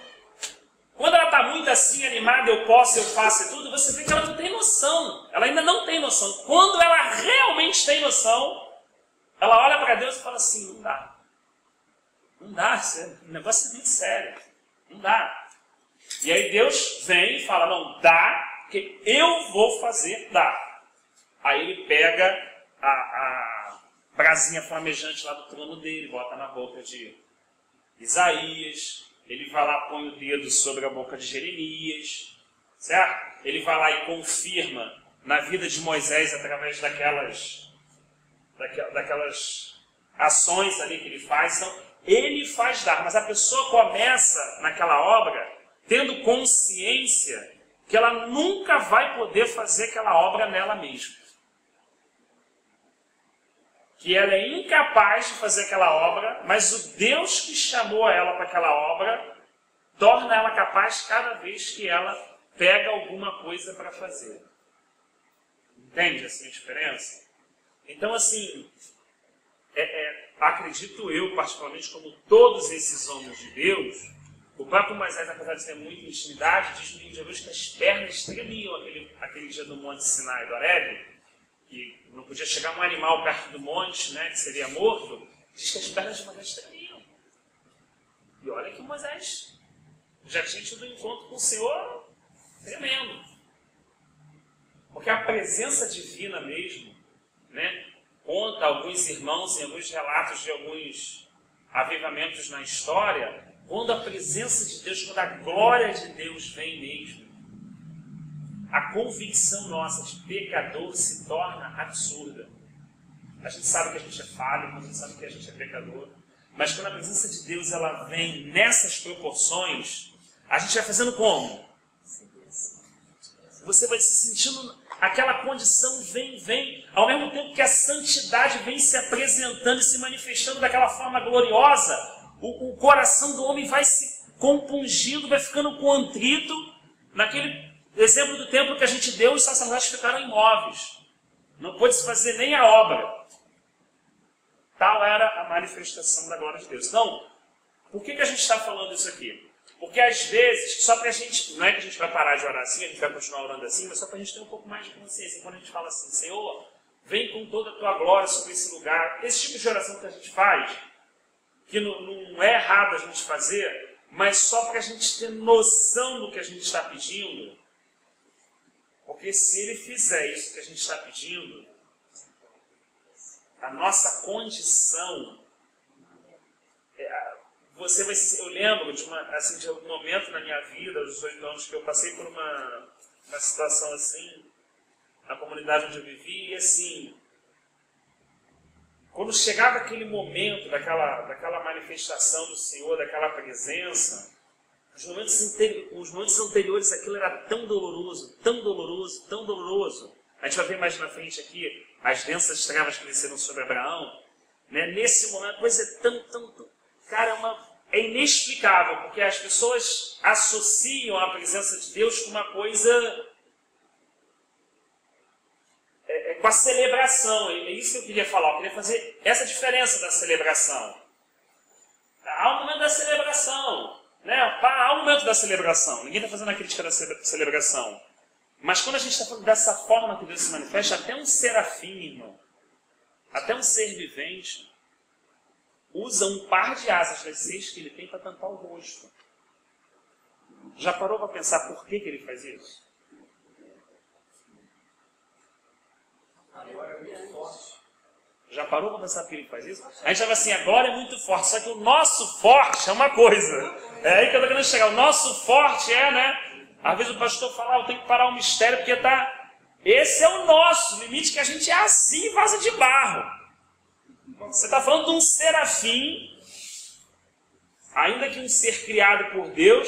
quando ela está muito assim, animada, eu posso, eu faço e tudo, você vê que ela não tem noção. Ela ainda não tem noção. Quando ela realmente tem noção, ela olha para Deus e fala assim, não dá. Não dá, o negócio é muito sério. Não dá. E aí Deus vem e fala, não, dá, porque eu vou fazer, dá. Aí ele pega a brasinha flamejante lá do trono dele, bota na boca de Isaías, ele vai lá, põe o dedo sobre a boca de Jeremias, certo? Ele vai lá e confirma na vida de Moisés através daquelas ações ali que ele faz. Então, ele faz dar, mas a pessoa começa naquela obra tendo consciência que ela nunca vai poder fazer aquela obra nela mesma. Que ela é incapaz de fazer aquela obra, mas o Deus que chamou ela para aquela obra torna ela capaz cada vez que ela pega alguma coisa para fazer. Entende assim a diferença? Então, assim, acredito eu, particularmente, como todos esses homens de Deus, o próprio Moisés, apesar de ter muita intimidade, diz no livro de Hebreus que as pernas tremiam aquele dia do Monte Sinai, do Horebe, que não podia chegar um animal perto do monte, né, que seria morto, diz que as pernas de Moisés tremiam. E olha que Moisés já tinha tido um encontro com o Senhor tremendo. Porque a presença divina mesmo, né, conta alguns irmãos em alguns relatos de alguns avivamentos na história, quando a presença de Deus, quando a glória de Deus vem mesmo, a convicção nossa de pecador se torna absurda. A gente sabe que a gente é falho, a gente sabe que a gente é pecador, mas quando a presença de Deus ela vem nessas proporções, a gente vai fazendo como? Você vai se sentindo, aquela condição vem, ao mesmo tempo que a santidade vem se apresentando e se manifestando daquela forma gloriosa, o coração do homem vai se compungindo, vai ficando contrito. Naquele exemplo do templo que a gente deu, os sacerdotes ficaram imóveis. Não pôde se fazer nem a obra. Tal era a manifestação da glória de Deus. Então, por que a gente está falando isso aqui? Porque às vezes, só para a gente, não é que a gente vai parar de orar assim, a gente vai continuar orando assim, mas só para a gente ter um pouco mais de consciência. Quando a gente fala assim, Senhor, vem com toda a tua glória sobre esse lugar. Esse tipo de oração que a gente faz, que não é errado a gente fazer, mas só para a gente ter noção do que a gente está pedindo. Porque se ele fizer isso que a gente está pedindo, a nossa condição, você vai se... Eu lembro de um momento na minha vida, aos 18 anos, que eu passei por uma situação assim, na comunidade onde eu vivi, e assim, quando chegava aquele momento daquela manifestação do Senhor, daquela presença, os momentos anteriores, aquilo era tão doloroso, tão doloroso, tão doloroso. A gente vai ver mais na frente aqui, as densas trevas que desceram sobre Abraão. Né? Nesse momento, a coisa é tão... Cara, é inexplicável, porque as pessoas associam a presença de Deus com uma coisa... com a celebração. É isso que eu queria falar. Eu queria fazer essa diferença da celebração. Há um momento da celebração. Né? Há um momento da celebração. Ninguém está fazendo a crítica da celebração. Mas quando a gente está falando dessa forma que Deus se manifesta, até um serafim, irmão, até um ser vivente, usa um par de asas das 6 que ele tem para tampar o rosto. Já parou para pensar por que ele faz isso? Já parou para pensar por que ele faz isso? A gente fala assim, a glória é muito forte, só que o nosso forte é uma coisa. É aí que eu estou querendo chegar. O nosso forte é, né? Às vezes o pastor fala, eu tenho que parar o mistério, porque tá... Esse é o nosso limite, que a gente é assim, vaso de barro. Você está falando de um serafim, ainda que um ser criado por Deus,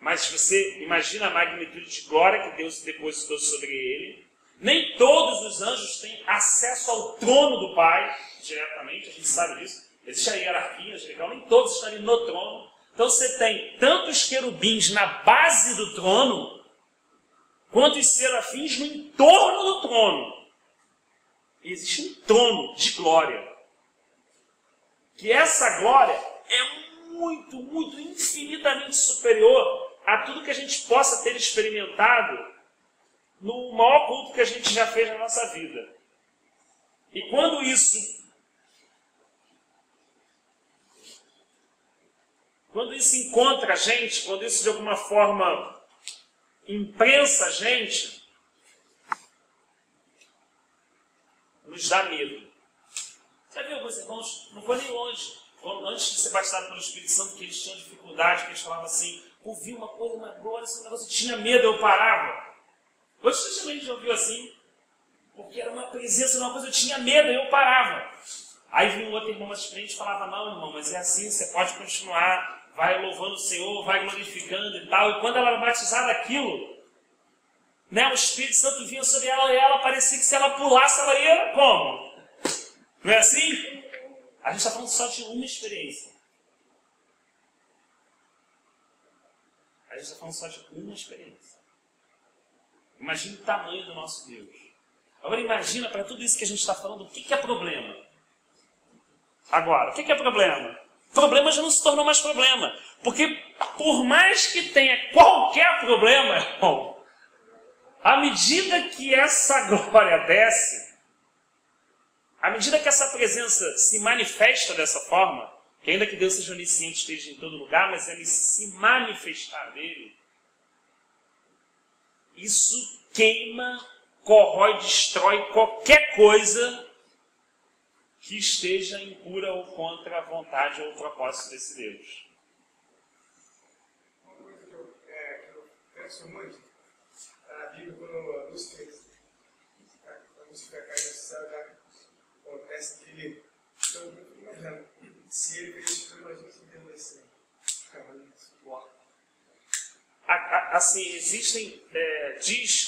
mas você imagina a magnitude de glória que Deus depositou sobre ele. Nem todos os anjos têm acesso ao trono do Pai, diretamente, a gente sabe disso. Existe a hierarquia angelical, nem todos estão ali no trono. Então você tem tanto os querubins na base do trono, quanto os serafins no entorno do trono. E existe um trono de glória. Que essa glória é muito, muito, infinitamente superior a tudo que a gente possa ter experimentado no maior culto que a gente já fez na nossa vida. E quando isso encontra a gente, quando isso de alguma forma imprensa a gente, nos dá medo. Já viu alguns irmãos? Não foi nem longe. Antes de ser batizado pelo Espírito Santo, que eles tinham dificuldade, que eles falavam assim, ouvi uma coisa, uma glória, esse negócio, eu tinha medo, eu parava. Hoje você também já ouviu assim? Porque era uma presença, uma coisa, eu tinha medo, eu parava. Aí vinha um outro irmão mais experiente e falava, não, irmão, mas é assim, você pode continuar, vai louvando o Senhor, vai glorificando e tal. E quando ela era batizada aquilo, né, o Espírito Santo vinha sobre ela e ela parecia que se ela pulasse, ela ia como? Não é assim? A gente está falando só de uma experiência. A gente está falando só de uma experiência. Imagina o tamanho do nosso Deus. Agora imagina, para tudo isso que a gente está falando, o que é problema? Agora, o que é problema? Problema já não se tornou mais problema. Porque por mais que tenha qualquer problema, irmão, à medida que essa glória desce, à medida que essa presença se manifesta dessa forma, que ainda que Deus seja onisciente, esteja em todo lugar, mas ele se manifestar dele, isso queima, corrói, destrói qualquer coisa que esteja impura ou contra a vontade ou o propósito desse Deus. Uma coisa que eu penso muito, na Bíblia, quando a Lúcifer cai no céu, acontece que ele, então, imaginando, se ele fez isso, imagina se ele vai ser. Assim, existem,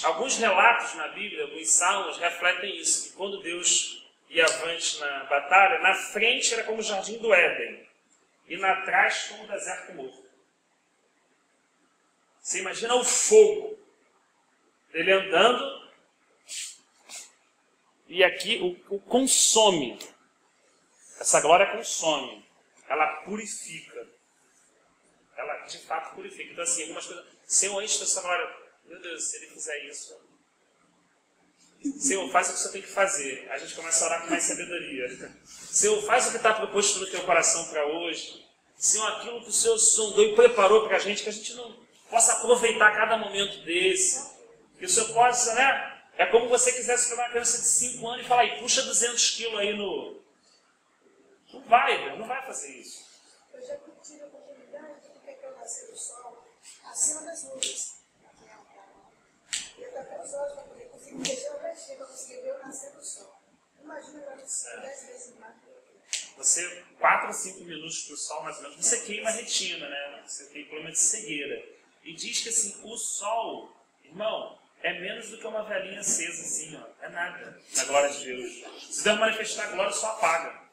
alguns relatos na Bíblia, alguns salmos refletem isso, que quando Deus ia avante na batalha, na frente era como o jardim do Éden, e na trás como o deserto morto. Você imagina o fogo dele andando, e aqui o consome. Essa glória consome, ela purifica. Ela de fato purifica. Então assim, algumas coisas... Senhor, enche essa glória. Meu Deus, se ele fizer isso... Senhor, faz o que você tem que fazer. A gente começa a orar com mais sabedoria. Senhor, faz o que está proposto no teu coração para hoje. Senhor, aquilo que o Senhor sondou e preparou para a gente não possa aproveitar cada momento desse. Que o Senhor possa, né? É como você quisesse pegar uma criança de 5 anos e falar, aí, puxa 200 quilos aí no... Não vai fazer isso. Eu já tive a oportunidade de ver que eu nasci do sol acima das nuvens. E eu tapei os olhos para poder conseguir mexer o vestir, para conseguir ver o nascer do sol. Imagina eu nascer 10 vezes mais. Você, 4 ou 5 minutos para o sol, mais ou menos, você queima a retina, né? Você tem problema de cegueira. E diz que assim, o sol, irmão, é menos do que uma velhinha acesa, assim, ó. É nada na glória de Deus. Se Deus manifestar a glória, só apaga.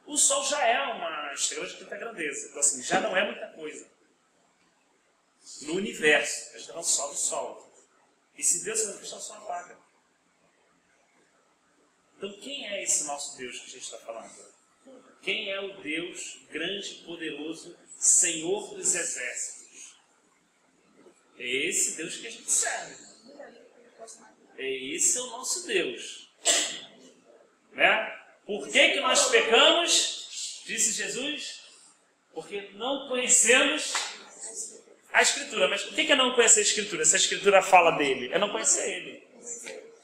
O sol já é uma estrela de quinta grandeza. Então, assim, já não é muita coisa. No universo, a gente não só do sol. E se Deus se manifestar, só apaga. Então, quem é esse nosso Deus que a gente está falando? Quem é o Deus grande, poderoso, Senhor dos exércitos? É esse Deus que a gente serve. Esse é o nosso Deus. Né? Por que nós pecamos? Disse Jesus. Porque não conhecemos a Escritura. Mas o que é não conhecer a Escritura? Se a Escritura fala dele, é não conhecer ele.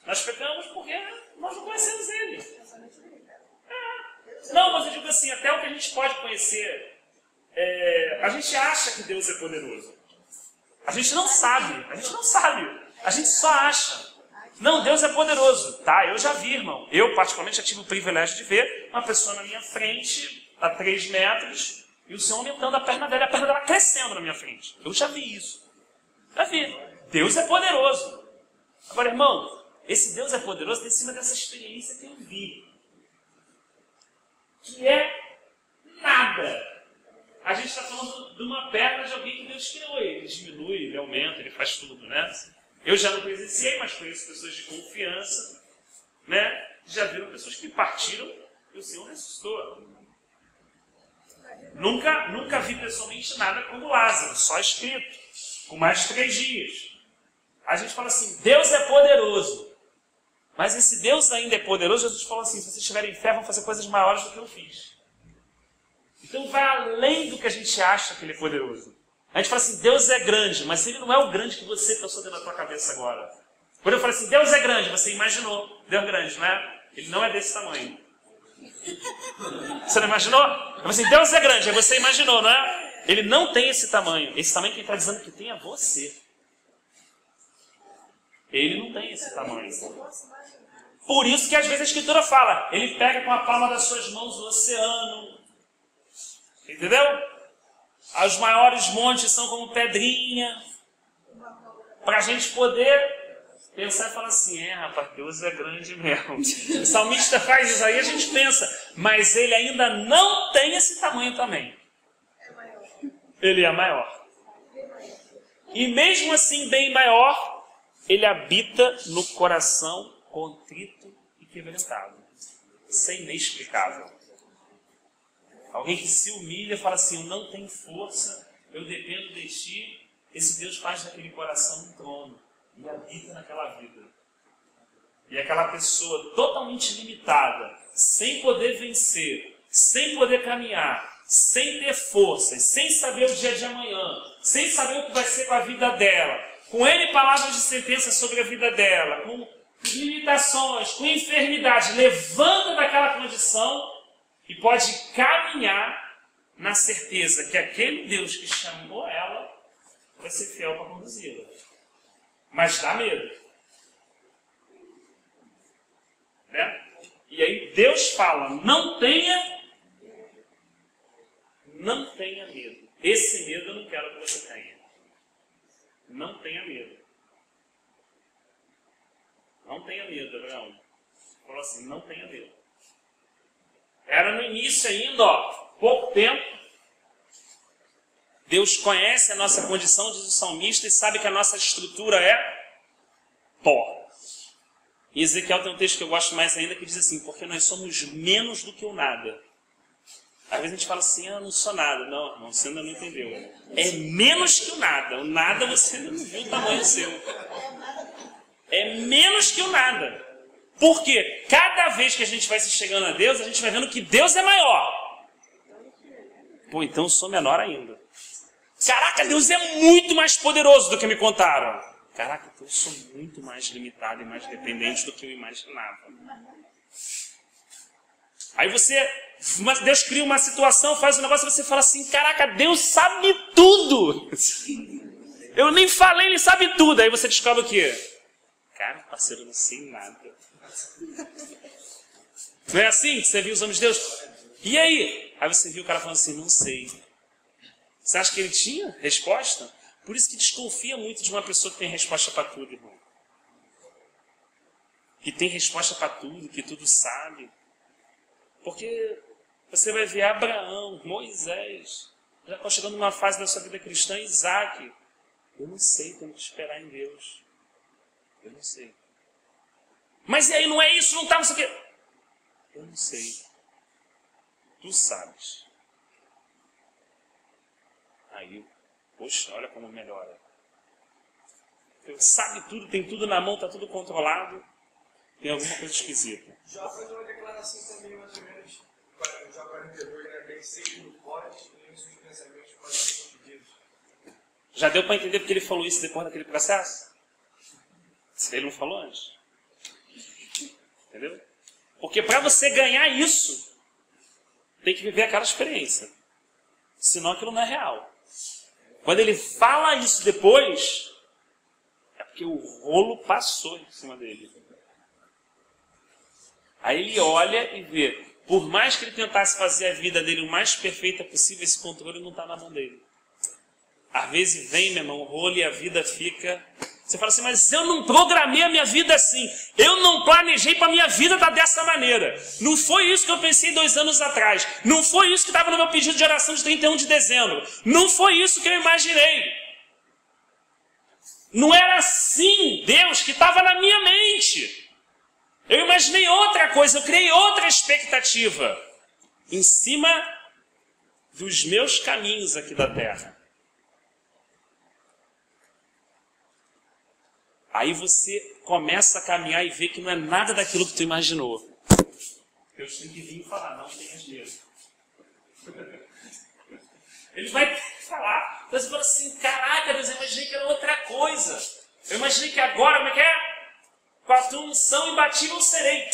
Nós pecamos porque nós não conhecemos ele. Não, mas eu digo assim, até o que a gente pode conhecer, a gente acha que Deus é poderoso. A gente não sabe, a gente só acha. Não, Deus é poderoso. Tá, eu já vi, irmão. Eu, particularmente, já tive o privilégio de ver uma pessoa na minha frente, a 3 metros, e o Senhor aumentando a perna dela crescendo na minha frente. Eu já vi isso. Já vi. Deus é poderoso. Agora, irmão, esse Deus é poderoso em cima dessa experiência que eu vi. Que é nada. A gente está falando de uma perna de alguém que Deus criou. Ele diminui, ele aumenta, ele faz tudo, né? Eu já não presenciei, mas conheço pessoas de confiança, né? Já viram pessoas que partiram e o Senhor ressuscitou. Nunca vi pessoalmente nada como Lázaro, só escrito, com mais de 3 dias. A gente fala assim, Deus é poderoso. Mas esse Deus ainda é poderoso. Jesus falou assim, se vocês tiverem fé, vão fazer coisas maiores do que eu fiz. Então vai além do que a gente acha que ele é poderoso. A gente fala assim, Deus é grande, mas ele não é o grande que você pensou dentro da tua cabeça agora. Quando eu falo assim, Deus é grande, você imaginou, Deus é grande, não é? Ele não é desse tamanho. Você não imaginou? Eu falo assim, Deus é grande, aí você imaginou, não é? Ele não tem esse tamanho. Esse tamanho que ele está dizendo que tem é você. Ele não tem esse tamanho. Por isso que às vezes a Escritura fala, ele pega com a palma das suas mãos o oceano. Entendeu? Os maiores montes são como pedrinha. Para a gente poder pensar e falar assim, rapaz, Deus é grande mesmo. O salmista faz isso aí, a gente pensa, mas ele ainda não tem esse tamanho também. Ele é maior. E mesmo assim, bem maior, ele habita no coração contrito e quebrantado. Isso é inexplicável. Alguém que se humilha e fala assim, eu não tenho força, eu dependo de ti. Esse Deus faz daquele coração um trono e habita naquela vida. E aquela pessoa totalmente limitada, sem poder vencer, sem poder caminhar, sem ter forças, sem saber o dia de amanhã, sem saber o que vai ser com a vida dela, com N palavras de sentença sobre a vida dela, com limitações, com enfermidade, levanta daquela condição e pode caminhar na certeza que aquele Deus que chamou ela vai ser fiel para conduzi-la. Mas dá medo. Né? E aí Deus fala, não tenha medo. Esse medo eu não quero que você tenha. Não tenha medo. Não tenha medo, Abraão. Falou assim, não tenha medo. Era no início ainda, pouco tempo. Deus conhece a nossa condição, diz o salmista, e sabe que a nossa estrutura é pó. E Ezequiel tem um texto que eu gosto mais ainda, que diz assim, porque nós somos menos do que o nada. Às vezes a gente fala assim, eu não sou nada. Não, irmão, você ainda não entendeu. É menos que o nada. O nada você ainda não viu o tamanho seu. É menos que o nada. Porque cada vez que a gente vai se chegando a Deus, a gente vai vendo que Deus é maior. Pô, então eu sou menor ainda. Caraca, Deus é muito mais poderoso do que me contaram. Caraca, então eu sou muito mais limitado e mais dependente do que eu imaginava. Aí Deus cria uma situação, faz um negócio e você fala assim, caraca, Deus sabe tudo. Eu nem falei, ele sabe tudo. Aí você descobre o quê? Cara, parceiro, eu não sei nada. Não é assim que você viu os homens de Deus? E aí? Aí você viu o cara falando assim, não sei. Você acha que ele tinha resposta? Por isso que desconfia muito de uma pessoa que tem resposta para tudo, irmão. Que tem resposta para tudo, que tudo sabe. Porque você vai ver Abraão, Moisés, já está chegando numa fase da sua vida cristã, Isaac. Eu não sei, tenho que esperar em Deus. Eu não sei. Mas e aí, não é isso, não está, não sei o quê. Eu não sei. Tu sabes. Aí, poxa, olha como melhora. sabe tudo, tem tudo na mão, está tudo controlado. Tem alguma coisa esquisita. Já faz uma declaração também, mais ou menos, já 42, né? Bem, sei que não pode, e os seus pensamentos podem ser impedidos. Já deu para entender porque ele falou isso depois daquele processo? Ele não falou antes. Entendeu? Porque para você ganhar isso, tem que viver aquela experiência. Senão aquilo não é real. Quando ele fala isso depois, é porque o rolo passou em cima dele. Aí ele olha e vê, por mais que ele tentasse fazer a vida dele o mais perfeita possível, esse controle não está na mão dele. Às vezes vem, meu irmão, o rolo e a vida fica... Você fala assim, mas eu não programei a minha vida assim. Eu não planejei para a minha vida estar dessa maneira. Não foi isso que eu pensei 2 anos atrás. Não foi isso que estava no meu pedido de oração de 31 de dezembro. Não foi isso que eu imaginei. Não era assim, Deus, que estava na minha mente. Eu imaginei outra coisa, eu criei outra expectativa. Em cima dos meus caminhos aqui da terra. Aí você começa a caminhar e vê que não é nada daquilo que tu imaginou. Deus tem que vir e falar, não tenhas medo. Ele vai falar. Você fala assim, caraca, Deus, eu imaginei que era outra coisa. Eu imaginei que agora, como é que é? Com a tua unção imbatível serei.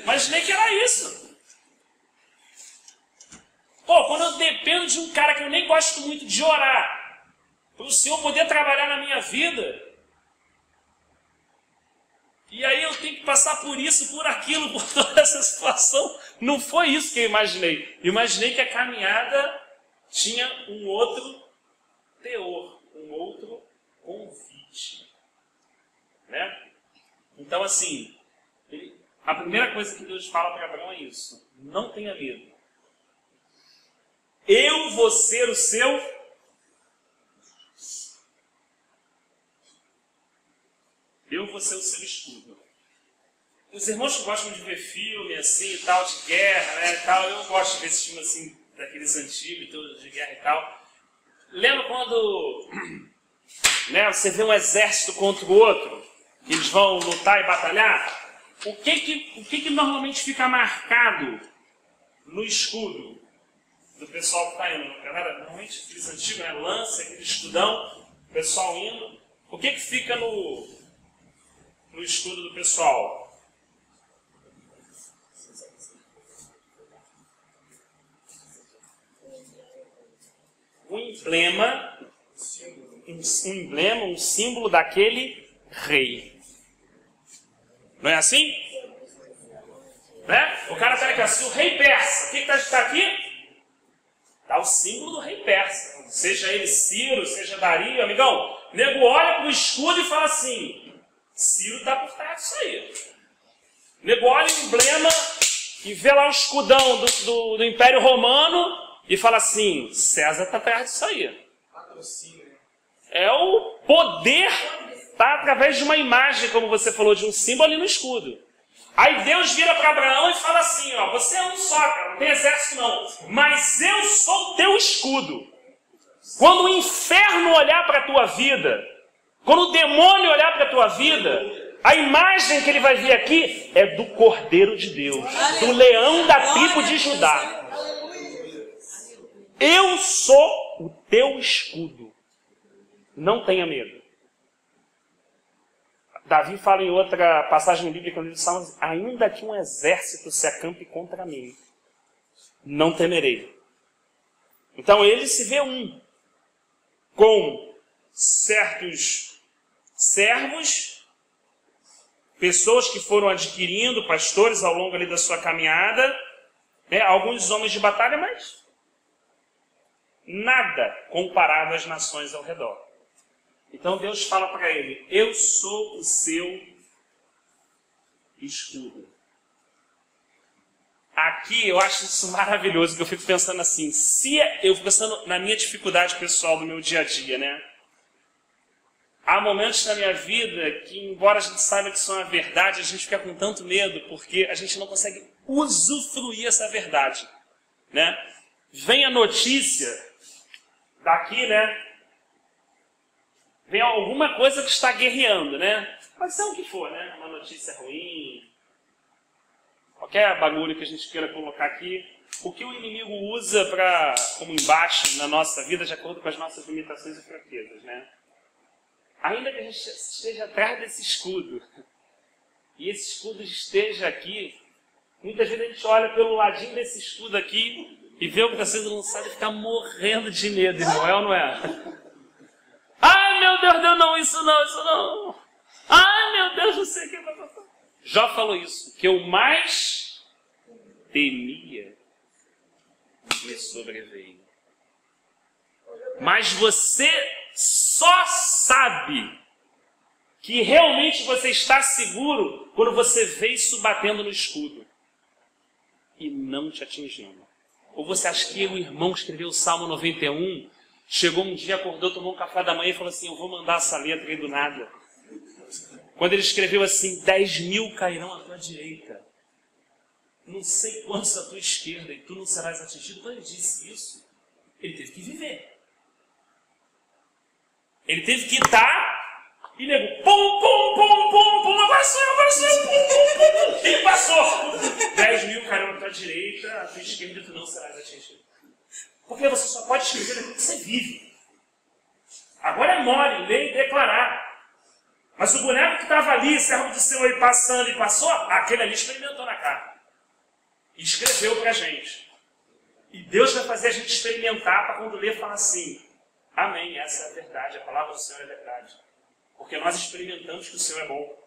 Imaginei que era isso. Pô, quando eu dependo de um cara que eu nem gosto muito de orar, para o Senhor poder trabalhar na minha vida, e aí eu tenho que passar por isso, por aquilo, por toda essa situação, não foi isso que eu imaginei. Eu imaginei que a caminhada tinha um outro teor, um outro convite. Né? Então, assim, a primeira coisa que Deus fala para Abraão é isso: não tenha medo. Eu vou ser o seu... Eu vou ser o seu escudo. Os irmãos que gostam de ver filme assim e tal, de guerra, né, e tal, eu gosto de ver esse filme assim, daqueles antigos, todos de guerra e tal. Lembra quando né, você vê um exército contra o outro, que eles vão lutar e batalhar? O que normalmente fica marcado no escudo do pessoal que está indo? Normalmente aqueles antigos, né, lança, aquele escudão, o pessoal indo. O que fica no escudo do pessoal? Um emblema, um símbolo daquele rei. Não é assim? Né? O cara está aqui assim, o rei persa. O que está aqui? Está o símbolo do rei persa. Seja ele Ciro, seja Dario, amigão. O nego olha para o escudo e fala assim, Ciro está por trás disso aí. O nego olha o emblema e vê lá o escudão do Império Romano e fala assim, César está atrás disso aí. É o poder, tá através de uma imagem, como você falou, de um símbolo ali no escudo. Aí Deus vira para Abraão e fala assim, ó, você é um só, cara, não tem exército não, mas eu sou o teu escudo. Quando o inferno olhar para a tua vida, quando o demônio olhar para a tua vida, a imagem que ele vai ver aqui é do Cordeiro de Deus, do leão da tribo de Judá. Eu sou o teu escudo. Não tenha medo. Davi fala em outra passagem bíblica no livro de Salmos, ainda que um exército se acampe contra mim, não temerei. Então ele se vê com certos servos, pessoas que foram adquirindo, pastores ao longo ali da sua caminhada, né, alguns homens de batalha, mas nada comparado às nações ao redor. Então Deus fala para ele, eu sou o seu escudo. Aqui eu acho isso maravilhoso, que eu fico pensando assim, eu fico pensando na minha dificuldade pessoal do meu dia a dia, né? Há momentos na minha vida que, embora a gente saiba que isso é uma verdade, a gente fica com tanto medo, porque a gente não consegue usufruir essa verdade, né? Vem a notícia daqui, né? vem alguma coisa que está guerreando, né? Pode ser o que for, né? Uma notícia ruim, qualquer bagulho que a gente queira colocar aqui. O que o inimigo usa como embate na nossa vida, de acordo com as nossas limitações e fraquezas, né? Ainda que a gente esteja atrás desse escudo, e esse escudo esteja aqui, muitas vezes a gente olha pelo ladinho desse escudo aqui e vê o que está sendo lançado e fica morrendo de medo, irmão, é ou não é? Ai, meu Deus, Deus, não, isso não. Ai, meu Deus, não sei o que. Jó falou isso, que eu mais temia me sobreveio. Mas você só sabe que realmente você está seguro quando você vê isso batendo no escudo e não te atingindo. Ou você acha que o irmão que escreveu o Salmo 91 chegou um dia, acordou, tomou um café da manhã e falou assim, eu vou mandar essa letra aí do nada. Quando ele escreveu assim, 10.000 cairão à tua direita, não sei quantos à tua esquerda, e tu não serás atingido. Quando ele disse isso, ele teve que viver. Ele teve que estar e nego, pum, agora sou eu, pum. Ele passou. 10.000 cairão à tua direita, à tua esquerda, e tu não serás atingido. Porque você só pode escrever aquilo que você vive. Agora é mole, ler e declarar. Mas o boneco que estava ali, servo do Senhor, e passando e passou, aquele ali experimentou na carne. E escreveu para a gente. E Deus vai fazer a gente experimentar para quando ler falar assim, amém, essa é a verdade, a palavra do Senhor é verdade. Porque nós experimentamos que o Senhor é bom.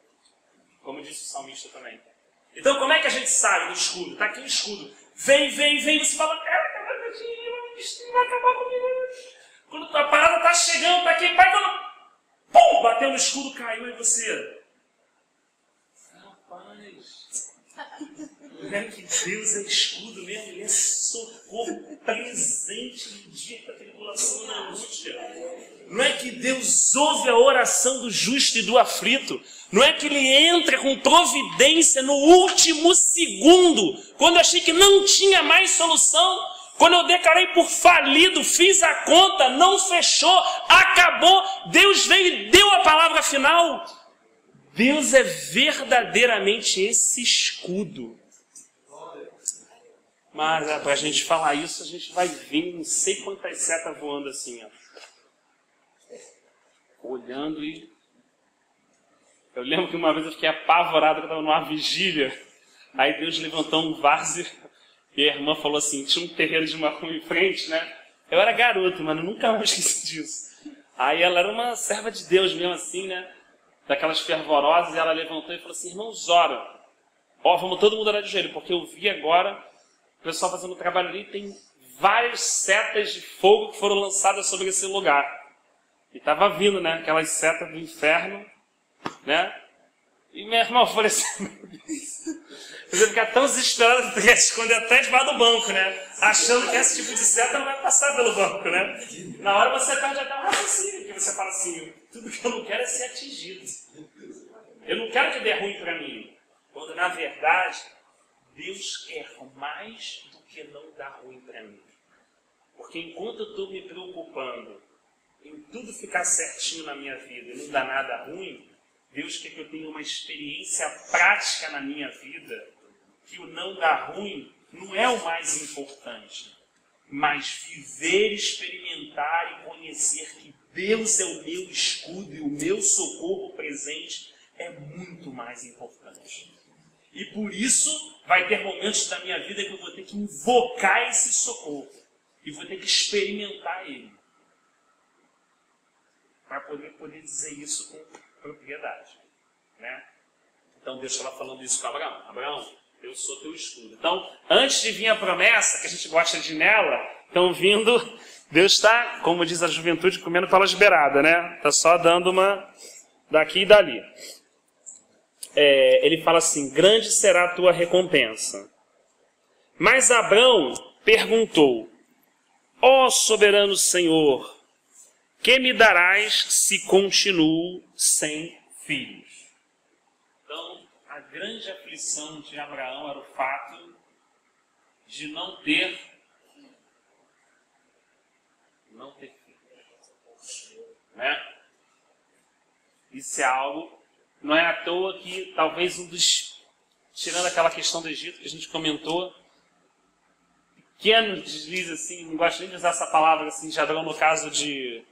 Como disse o salmista também. Então como é que a gente sabe do escudo? Está aqui o escudo. Vem, você fala, vai acabar comigo. Quando a parada está chegando, está aqui, pai, quando pum, bateu no escudo, caiu, e você? Rapaz, não é que Deus é escudo mesmo, Ele é socorro presente no dia da tribulação e na angústia. Não é que Deus ouve a oração do justo e do aflito. Não é que Ele entra com providência no último segundo, quando eu achei que não tinha mais solução. Quando eu declarei por falido, fiz a conta, não fechou, acabou, Deus veio e deu a palavra final. Deus é verdadeiramente esse escudo. Mas para a gente falar isso, a gente vai vir não sei quantas setas voando assim, ó. Olhando e... Eu lembro que uma vez eu fiquei apavorado, que eu estava numa vigília. Aí Deus levantou um vaso e a irmã falou assim, tinha um terreiro de macumba em frente, né? Eu era garoto, mano, nunca mais esqueci disso. Aí ela era uma serva de Deus mesmo assim, né? Daquelas fervorosas, e ela levantou e falou assim, irmãos, ora. Ó, vamos todo mundo orar de joelho, porque eu vi agora o pessoal fazendo o trabalho ali, tem várias setas de fogo que foram lançadas sobre esse lugar. E estava vindo, né? Aquelas setas do inferno, né? E meu irmão, eu falei assim, meu Deus. Você fica tão desesperado que quer se esconder até debaixo do banco, né? Achando que esse tipo de seta não vai passar pelo banco, né? Na hora você perde até um raciocínio, que você fala assim, tudo que eu não quero é ser atingido. Eu não quero que dê ruim para mim. Quando, na verdade, Deus quer mais do que não dar ruim para mim. Porque enquanto eu estou me preocupando em tudo ficar certinho na minha vida e não dar nada ruim, Deus quer que eu tenha uma experiência prática na minha vida, que o não dar ruim não é o mais importante, mas viver, experimentar e conhecer que Deus é o meu escudo e o meu socorro presente é muito mais importante. E por isso vai ter momentos da minha vida que eu vou ter que invocar esse socorro e vou ter que experimentar ele para poder dizer isso com propriedade, né? Então Deus estava falando isso com Abraão. Abraão, eu sou teu escudo. Então, antes de vir a promessa, que a gente gosta de nela, estão vindo, Deus está, como diz a juventude, comendo pelas beiradas, né? Está só dando uma daqui e dali. Ele fala assim, grande será a tua recompensa. Mas Abraão perguntou, ó soberano Senhor, que me darás se continuo sem filhos? Então, a grande aflição de Abraão era o fato de não ter filhos. Né? Isso é algo, não é à toa que talvez tirando aquela questão do Egito que a gente comentou, pequeno deslize assim, não gosto nem de usar essa palavra assim, de Abraão no caso de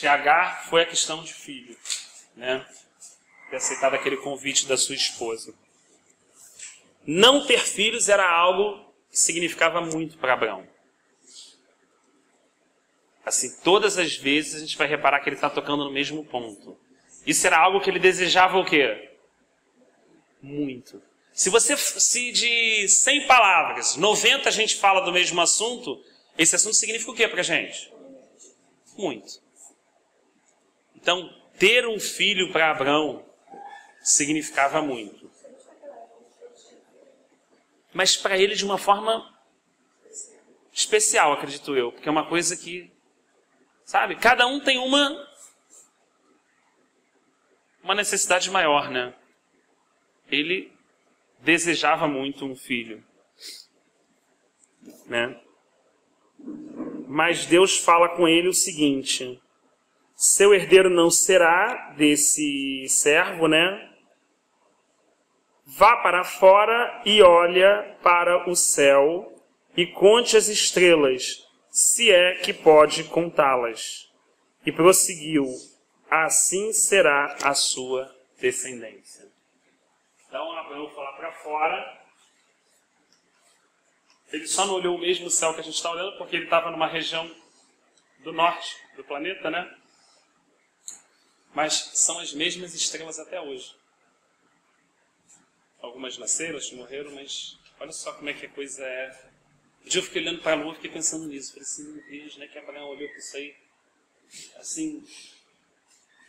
Agar, foi a questão de filho, né? Ter aceitado aquele convite da sua esposa. Não ter filhos era algo que significava muito para Abraão. Assim, todas as vezes a gente vai reparar que ele está tocando no mesmo ponto. Isso era algo que ele desejava o quê? Muito. Se de 100 palavras, 90 a gente fala do mesmo assunto, esse assunto significa o quê para a gente? Muito. Então, ter um filho para Abraão significava muito. Mas para ele de uma forma especial, acredito eu. Porque é uma coisa que, sabe, cada um tem uma necessidade maior, né? Ele desejava muito um filho, né? Mas Deus fala com ele o seguinte: seu herdeiro não será desse servo, né? Vá para fora e olha para o céu e conte as estrelas, se é que pode contá-las. E prosseguiu: assim será a sua descendência. Então Abraão foi lá para fora. Ele só não olhou o mesmo céu que a gente está olhando, porque ele estava numa região do norte do planeta, né? Mas são as mesmas estrelas até hoje. Algumas nasceram, outras morreram, mas olha só como é que a coisa é. Um dia eu fiquei olhando para a lua e fiquei pensando nisso. Falei assim, meu Deus, né, que Abraão olhou para isso aí. Assim,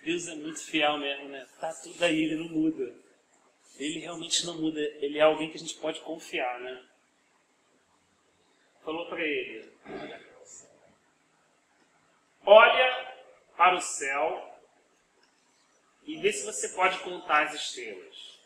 Deus é muito fiel mesmo, né? Tá tudo aí, ele não muda. Ele realmente não muda. Ele é alguém que a gente pode confiar, né? Falou para ele: olha para o céu e vê se você pode contar as estrelas.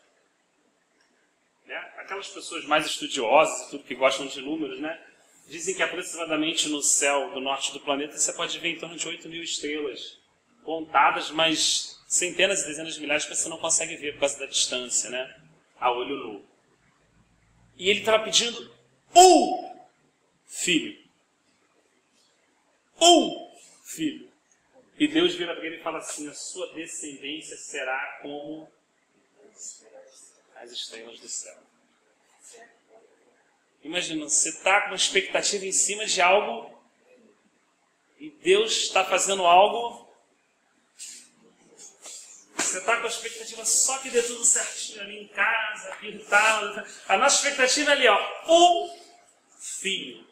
Né? Aquelas pessoas mais estudiosas e tudo que gostam de números, né? Dizem que aproximadamente no céu do norte do planeta você pode ver em torno de 8.000 estrelas contadas, mas centenas e dezenas de milhares você não consegue ver por causa da distância, né? A olho nu. E ele estava pedindo um filho. Um filho. E Deus vira para ele e fala assim: a sua descendência será como as estrelas do céu. Imagina, você está com uma expectativa em cima de algo e Deus está fazendo algo. Você está com a expectativa só que dê tudo certinho ali em casa, aqui e tal. A nossa expectativa é ali, ó, um filho.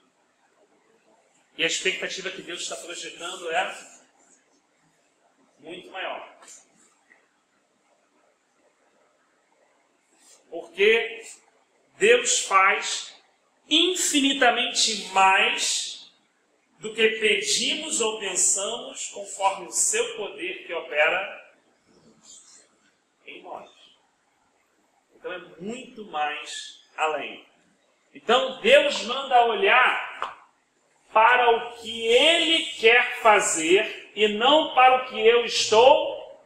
E a expectativa que Deus está projetando é muito maior. Porque Deus faz infinitamente mais do que pedimos ou pensamos, conforme o seu poder que opera em nós. Então é muito mais além. Então Deus manda olhar para o que Ele quer fazer e não para o que eu estou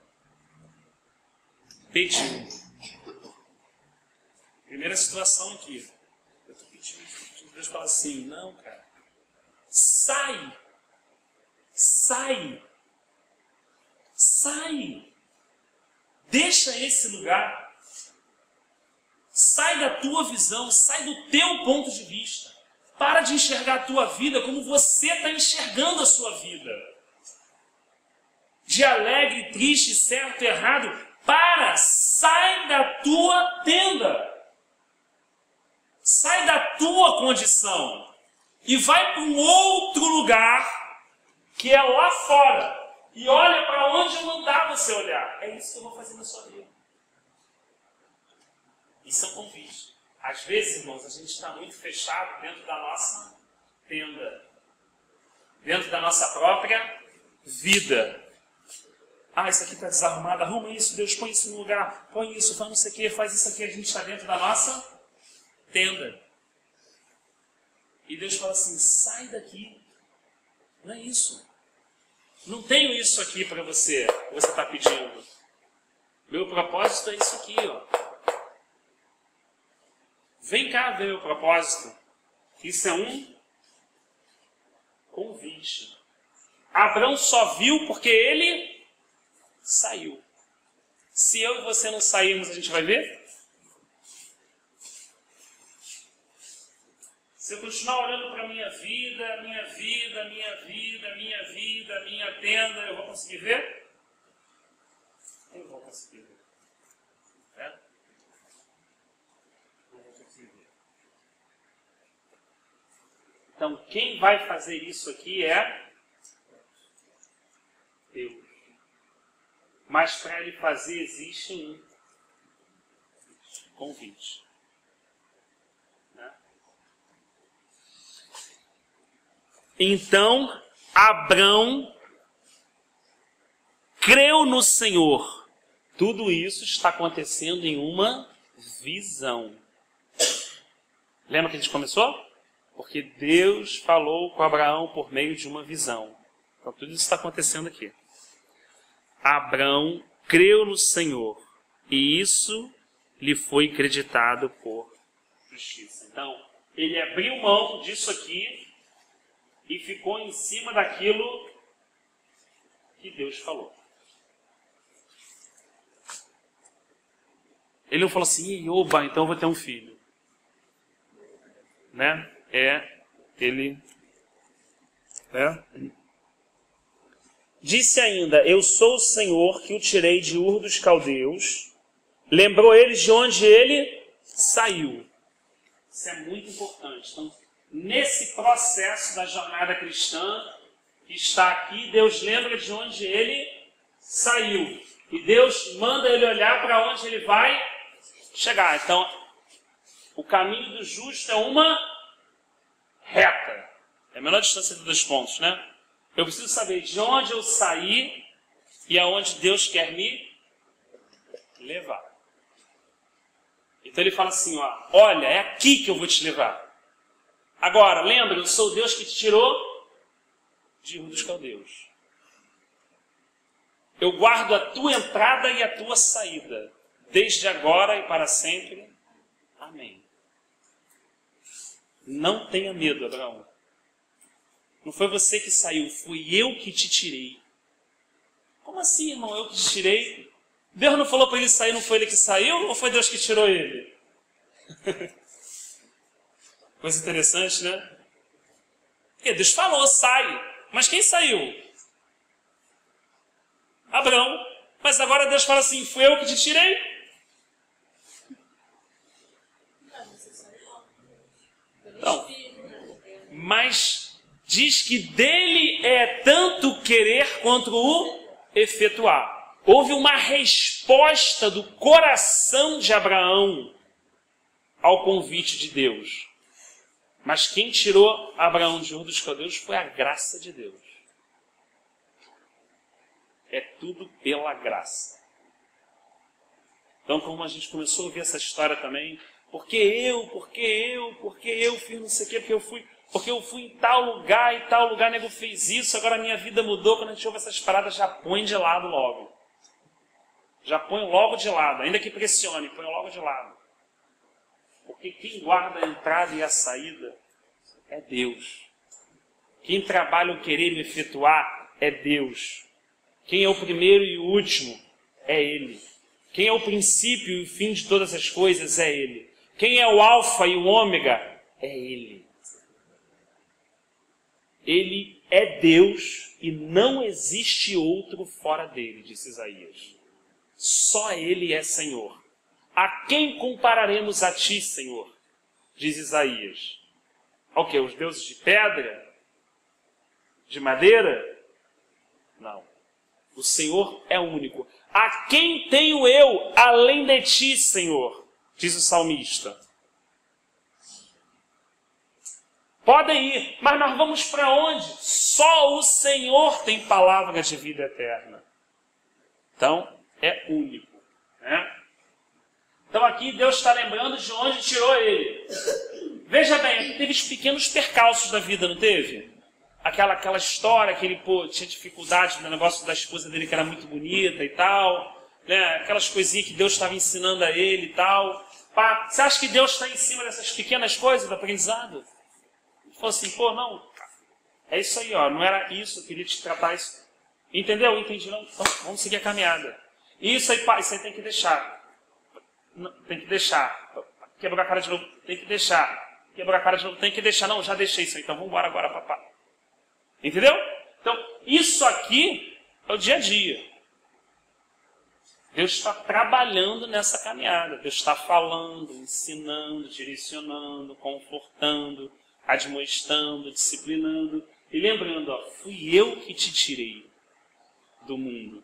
pedindo. Primeira situação aqui. Eu estou pedindo, Deus fala assim: não, cara. Sai! Sai! Sai! Deixa esse lugar. Sai da tua visão, sai do teu ponto de vista. Para de enxergar a tua vida como você está enxergando a sua vida. De alegre, triste, certo, errado. Sai da tua tenda. Sai da tua condição. E vai para um outro lugar que é lá fora. E olha para onde eu mandar você olhar. É isso que eu vou fazer na sua vida. Isso é um convite. Às vezes, irmãos, a gente está muito fechado dentro da nossa tenda. Dentro da nossa própria vida. Ah, isso aqui está desarrumado. Arruma isso, Deus, põe isso no lugar. Põe isso, faz isso aqui, faz isso aqui. A gente está dentro da nossa tenda. E Deus fala assim: sai daqui. Não é isso. Não tenho isso aqui para você, que você está pedindo. Meu propósito é isso aqui, ó. Vem cá ver meu propósito. Isso é um convite. Abraão só viu porque ele saiu. Se eu e você não sairmos, a gente vai ver? Se eu continuar olhando para a minha vida, minha tenda, eu vou conseguir ver? Eu vou conseguir ver. É? Não vou conseguir ver. Então, quem vai fazer isso aqui é Deus. Mas para ele fazer existe um convite. Então, Abrão creu no Senhor. Tudo isso está acontecendo em uma visão. Lembra que a gente começou? Porque Deus falou com Abraão por meio de uma visão. Então, tudo isso está acontecendo aqui. Abrão creu no Senhor e isso lhe foi acreditado por justiça. Então, ele abriu mão disso aqui e ficou em cima daquilo que Deus falou. Ele não falou assim, oba, então eu vou ter um filho. Né? Disse ainda, eu sou o Senhor que o tirei de Ur dos Caldeus. Lembrou eles de onde ele saiu. Isso é muito importante. Então, nesse processo da jornada cristã que está aqui, Deus lembra de onde ele saiu. E Deus manda ele olhar para onde ele vai chegar. Então, o caminho do justo é uma reta. É a menor distância entre 2 pontos, né? Eu preciso saber de onde eu saí e aonde Deus quer me levar. Então ele fala assim, ó, olha, é aqui que eu vou te levar. Agora, lembra, eu sou o Deus que te tirou de Ur dos Caldeus. Eu guardo a tua entrada e a tua saída, desde agora e para sempre. Amém. Não tenha medo, Abraão. Não foi você que saiu, fui eu que te tirei. Como assim, irmão? Eu que te tirei? Deus não falou para ele sair, não foi ele que saiu? Ou foi Deus que tirou ele? Coisa interessante, né? Porque Deus falou, sai. Mas quem saiu? Abraão. Mas agora Deus fala assim, fui eu que te tirei? Então, mas diz que dele é tanto querer quanto o efetuar. Houve uma resposta do coração de Abraão ao convite de Deus. Mas quem tirou Abraão de Ur dos Caldeus foi a graça de Deus. É tudo pela graça. Então, como a gente começou a ouvir essa história também, porque eu fiz não sei o quê, porque eu fui em tal lugar, nego fez isso, agora a minha vida mudou. Quando a gente ouve essas paradas, já põe de lado logo. Já põe logo de lado, ainda que pressione, põe logo de lado. Porque quem guarda a entrada e a saída é Deus. Quem trabalha o querer e o efetuar é Deus. Quem é o primeiro e o último é Ele. Quem é o princípio e o fim de todas as coisas é Ele. Quem é o alfa e o ômega é Ele. Ele é Deus e não existe outro fora dele, disse Isaías. Só Ele é Senhor. A quem compararemos a ti, Senhor? Diz Isaías. Ao quê? Os deuses de pedra? De madeira? Não. O Senhor é único. A quem tenho eu além de ti, Senhor? Diz o salmista. Podem ir, mas nós vamos para onde? Só o Senhor tem palavra de vida eterna. Então, é único, né? Então aqui Deus está lembrando de onde tirou ele. Veja bem, aqui teve os pequenos percalços da vida, não teve? aquela história que ele tinha dificuldade no negócio da esposa dele que era muito bonita e tal, né? Aquelas coisinhas que Deus estava ensinando a ele e tal. Pá, você acha que Deus está em cima dessas pequenas coisas do aprendizado? Ele falou assim, pô, não, é isso aí, ó, não era isso, eu queria te tratar isso. Entendeu? Entendi, não? Então, vamos seguir a caminhada. Isso aí, pá, isso aí tem que deixar. Não, tem que deixar. Quebrou a cara de novo, tem que deixar. Quebrou a cara de novo, tem que deixar. Não, já deixei isso aí, então vamos embora agora, papá. Entendeu? Então, isso aqui é o dia a dia. Deus está trabalhando nessa caminhada. Deus está falando, ensinando, direcionando, confortando, admoestando, disciplinando. E lembrando, ó, fui eu que te tirei do mundo.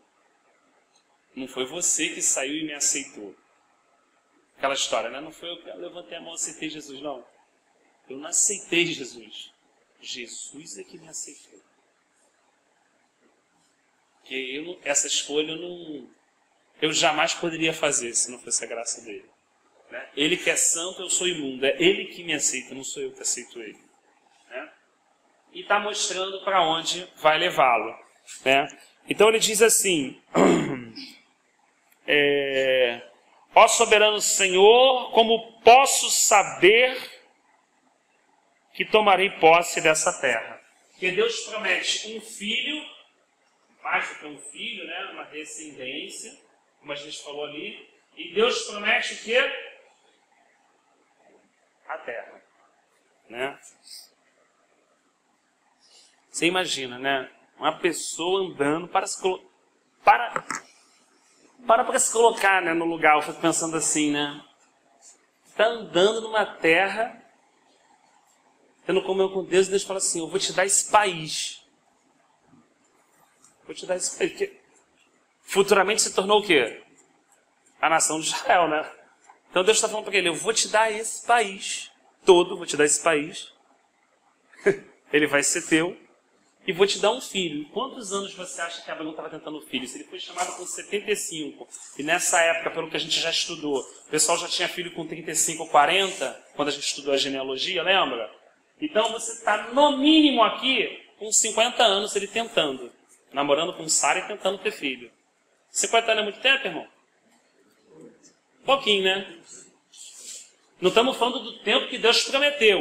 Não foi você que saiu e me aceitou. Aquela história, né? Não foi eu que levantei a mão e aceitei Jesus, não. Eu não aceitei Jesus. Jesus é que me aceitou. Porque essa escolha eu jamais poderia fazer se não fosse a graça dele. Né? Ele que é santo, eu sou imundo. É ele que me aceita, não sou eu que aceito ele. Né? E está mostrando para onde vai levá-lo. Né? Então ele diz assim, ó soberano Senhor, como posso saber que tomarei posse dessa terra? Porque Deus promete um filho, mais do que um filho, né? Uma descendência, como a gente falou ali, e Deus promete o quê? A terra. Né? Você imagina, né? Uma pessoa andando para se colocar, né, no lugar. Eu fico pensando assim, né? Está andando numa terra, tendo comunhão com Deus, e Deus fala assim, eu vou te dar esse país. Vou te dar esse país. Porque futuramente se tornou o quê? A nação de Israel, né? Então Deus está falando para ele, eu vou te dar esse país todo, vou te dar esse país. Ele vai ser teu. E vou te dar um filho. Quantos anos você acha que Abraão estava tentando filho? Se ele foi chamado com 75, e nessa época, pelo que a gente já estudou, o pessoal já tinha filho com 35 ou 40, quando a gente estudou a genealogia, lembra? Então você está no mínimo aqui com 50 anos ele tentando, namorando com Sara e tentando ter filho. 50 anos é muito tempo, irmão? Pouquinho, né? Não estamos falando do tempo que Deus prometeu.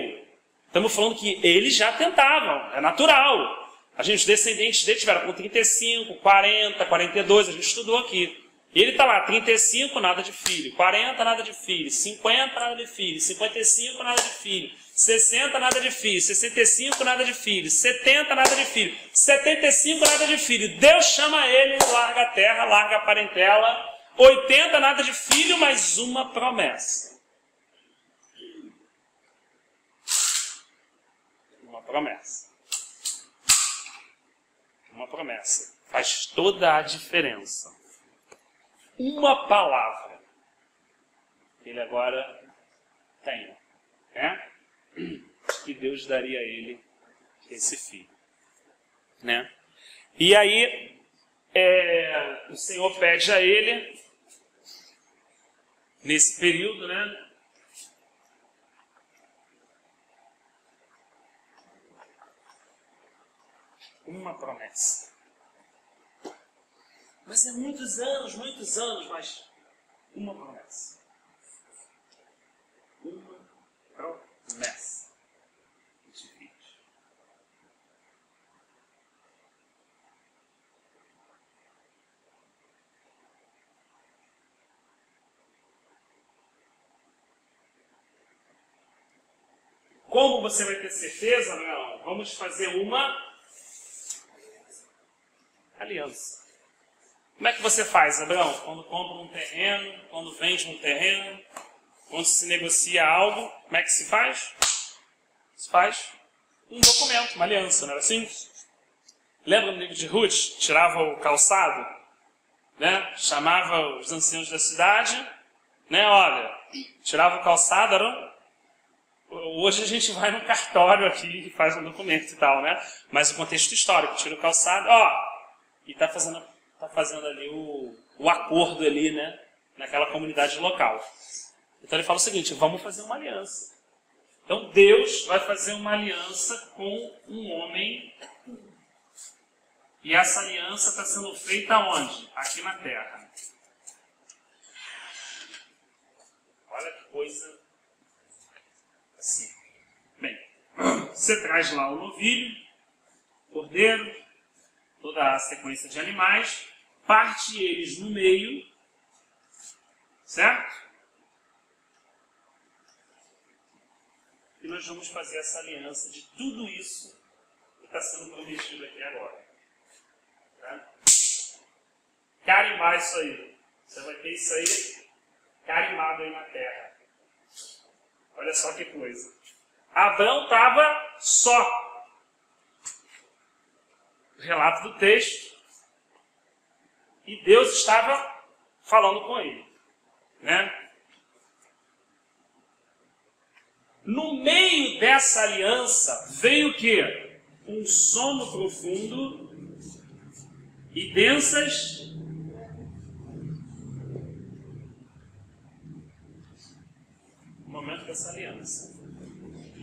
Estamos falando que eles já tentavam, é natural. Os descendentes dele tiveram com 35, 40, 42, a gente estudou aqui. E ele está lá, 35, nada de filho. 40, nada de filho. 50, nada de filho. 55, nada de filho. 60, nada de filho. 65, nada de filho. 70, nada de filho. 75, nada de filho. Deus chama ele, larga a terra, larga a parentela. 80, nada de filho, mas uma promessa. Uma promessa. Uma promessa. Faz toda a diferença. Uma palavra. Ele agora tem. Né? Que Deus daria a ele esse filho. Né? E aí, o Senhor pede a ele, nesse período, né? Uma promessa. Mas é muitos anos, mas uma promessa. Uma promessa. De filhos. Como você vai ter certeza? Não. Vamos fazer uma aliança. Como é que você faz, Abraão? Quando compra um terreno, quando vende um terreno, quando se negocia algo, como é que se faz? Se faz um documento, uma aliança, não era assim? Lembra no livro de Ruth? Tirava o calçado, né? Chamava os anciãos da cidade, né? Olha, tirava o calçado, hoje a gente vai no cartório aqui e faz um documento e tal, né? Mas o contexto histórico, tira o calçado, e está fazendo ali o acordo ali, né? Naquela comunidade local. Então ele fala o seguinte, vamos fazer uma aliança. Então Deus vai fazer uma aliança com um homem. E essa aliança está sendo feita onde? Aqui na terra. Olha que coisa assim. Bem, você traz lá o novilho, cordeiro, toda a sequência de animais, parte eles no meio, certo? E nós vamos fazer essa aliança de tudo isso que está sendo prometido aqui agora. Tá? Carimbar isso aí. Você vai ter isso aí carimbado aí na terra. Olha só que coisa. Abraão estava só. Relato do texto. E Deus estava falando com ele. Né? No meio dessa aliança veio o quê? Um sono profundo e densas momento dessa aliança.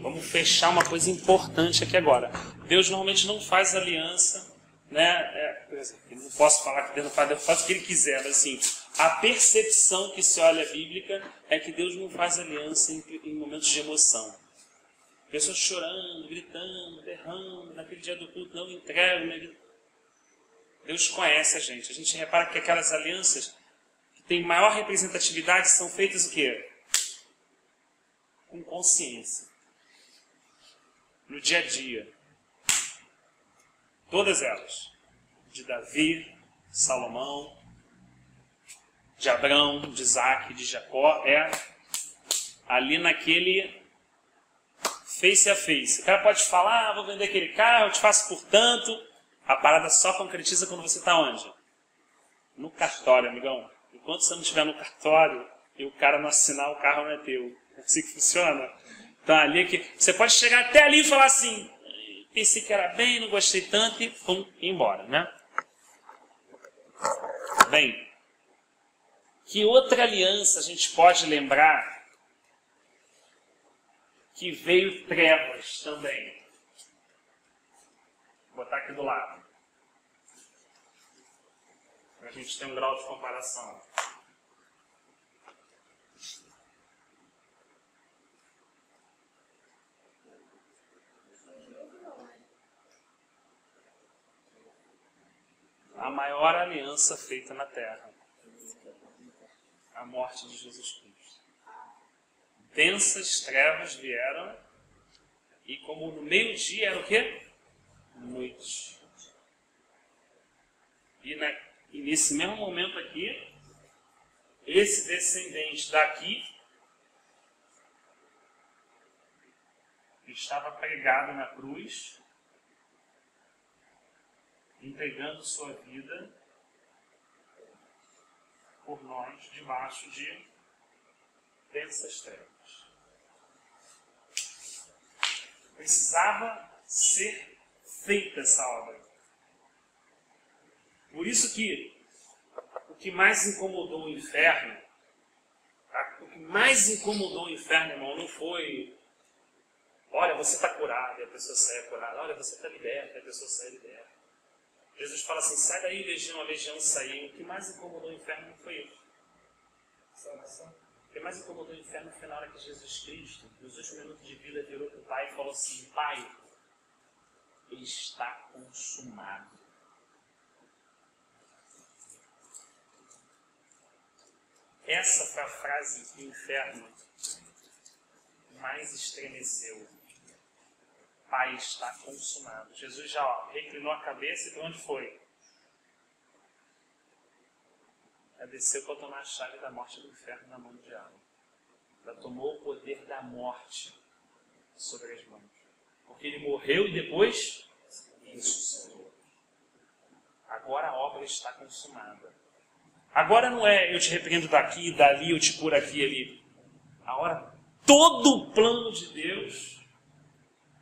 Vamos fechar uma coisa importante aqui agora. Deus normalmente não faz aliança, né? Eu não posso falar que Deus não faz o que Ele quiser, mas assim, a percepção que se olha a bíblica é que Deus não faz aliança em momentos de emoção. Pessoas chorando, gritando, berrando, naquele dia do culto, não entrego minha vida. Deus conhece a gente. A gente repara que aquelas alianças que têm maior representatividade são feitas o quê? Com consciência. No dia a dia. Todas elas. De Davi, Salomão, de Abraão, de Isaac, de Jacó. É ali naquele face a face. O cara pode falar, vou vender aquele carro, eu te faço por tanto. A parada só concretiza quando você está onde? No cartório, amigão. Enquanto você não estiver no cartório e o cara não assinar, o carro não é teu. É assim que funciona. Então ali é que você pode chegar até ali e falar assim, pensei que era bem, não gostei tanto e pum, ir embora, né? Bem, que outra aliança a gente pode lembrar que veio trevas também? Vou botar aqui do lado. Para a gente ter um grau de comparação. A maior aliança feita na terra. A morte de Jesus Cristo. Densas trevas vieram e como no meio-dia era o quê? Noite. E nesse mesmo momento aqui, esse descendente daqui estava pregado na cruz, entregando sua vida por nós debaixo de densas trevas. Precisava ser feita essa obra. Por isso que o que mais incomodou o inferno, o que mais incomodou o inferno, irmão, não foi olha, você está curado e a pessoa sai curada, olha, você está liberta e a pessoa sai liberta. Jesus fala assim, sai daí, legião, a legião saiu. O que mais incomodou o inferno não foi isso. Salvação. O que mais incomodou o inferno foi na hora que Jesus Cristo, nos últimos minutos de vida, virou para o Pai e falou assim, Pai, está consumado. Essa foi a frase que o inferno mais estremeceu. Pai, está consumado. Jesus já reclinou a cabeça e para onde foi? Ela desceu para tomar a chave da morte do inferno na mão do diabo. Ela tomou o poder da morte sobre as mãos. Porque ele morreu e depois ressuscitou. Agora a obra está consumada. Agora não é eu te repreendo daqui, dali, eu te curo aqui e ali. Agora todo o plano de Deus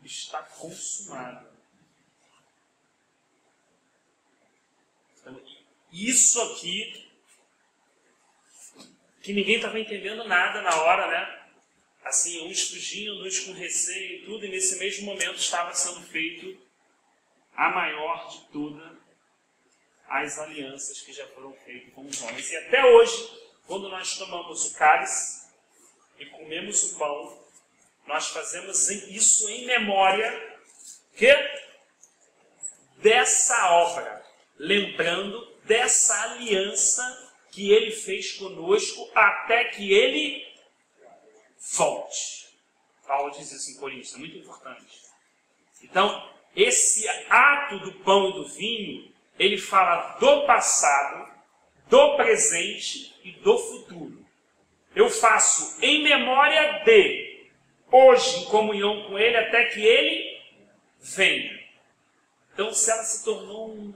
está consumado. Então, isso aqui, que ninguém estava entendendo nada na hora, né? assim, uns fugindo, uns com receio e tudo, e nesse mesmo momento estava sendo feito a maior de todas as alianças que já foram feitas com os homens. E até hoje, quando nós tomamos o cálice e comemos o pão, nós fazemos isso em memória dessa obra, lembrando dessa aliança que ele fez conosco até que ele volte. Paulo diz isso em Coríntios, é muito importante. Então, esse ato do pão e do vinho, ele fala do passado, do presente e do futuro. Eu faço em memória de, hoje, em comunhão com ele, até que ele venha. Então, se ela se tornou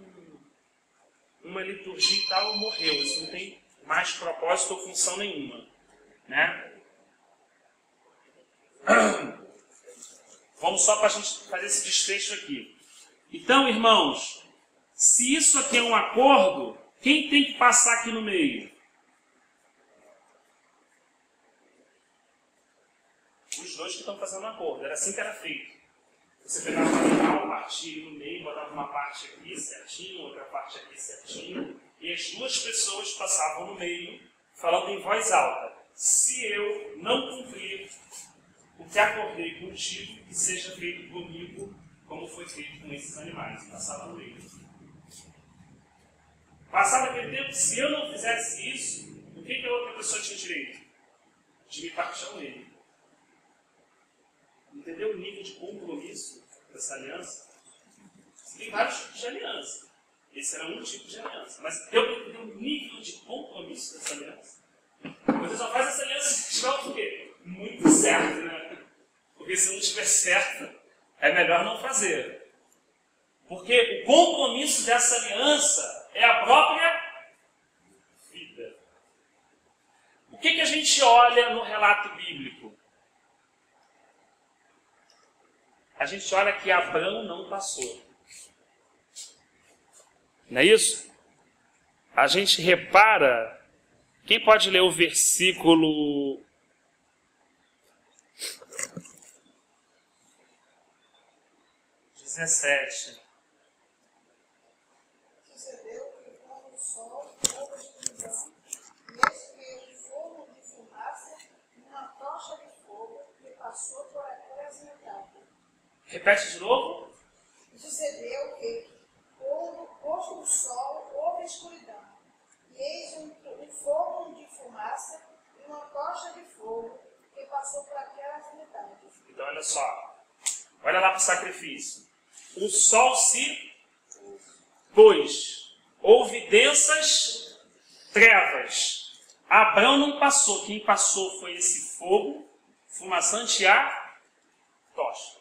uma liturgia e tal, morreu. Isso não tem mais propósito ou função nenhuma, né? Vamos só para a gente fazer esse desfecho aqui. Então, irmãos, se isso aqui é um acordo, quem tem que passar aqui no meio? Os dois que estão fazendo um acordo. Era assim que era feito. Você pegava uma partia no meio, botava uma parte aqui certinho, outra parte aqui certinho, e as duas pessoas passavam no meio, falando em voz alta: se eu não cumprir o que acordei contigo, que seja feito comigo, como foi feito com esses animais. Passava no meio. Passado aquele tempo, se eu não fizesse isso, o que a outra pessoa tinha direito? De me partir nele. Entendeu o nível de compromisso dessa aliança? Tem vários tipos de aliança. Esse era um tipo de aliança. Mas eu entender o nível de compromisso dessa aliança. Você só faz essa aliança se tiver o quê? Muito certo, né? Porque se não estiver certo, é melhor não fazer. Porque o compromisso dessa aliança é a própria vida. O que a gente olha no relato bíblico? A gente olha que Abraão não passou. Não é isso? A gente repara. Quem pode ler o versículo 17? Sucedeu que quando o sol houve escuridão, e eis que um fogo de fumaça e uma tocha de fogo que passou por aquelas metades. Repete de novo. Sucedeu que, posto o sol, houve escuridão, e eis um fogo de fumaça e uma tocha de fogo que passou por aquelas metades. Então, olha só. Olha lá para o sacrifício. O sol se pôs. Houve densas trevas. Abraão não passou. Quem passou foi esse fogo fumaçante e a tocha.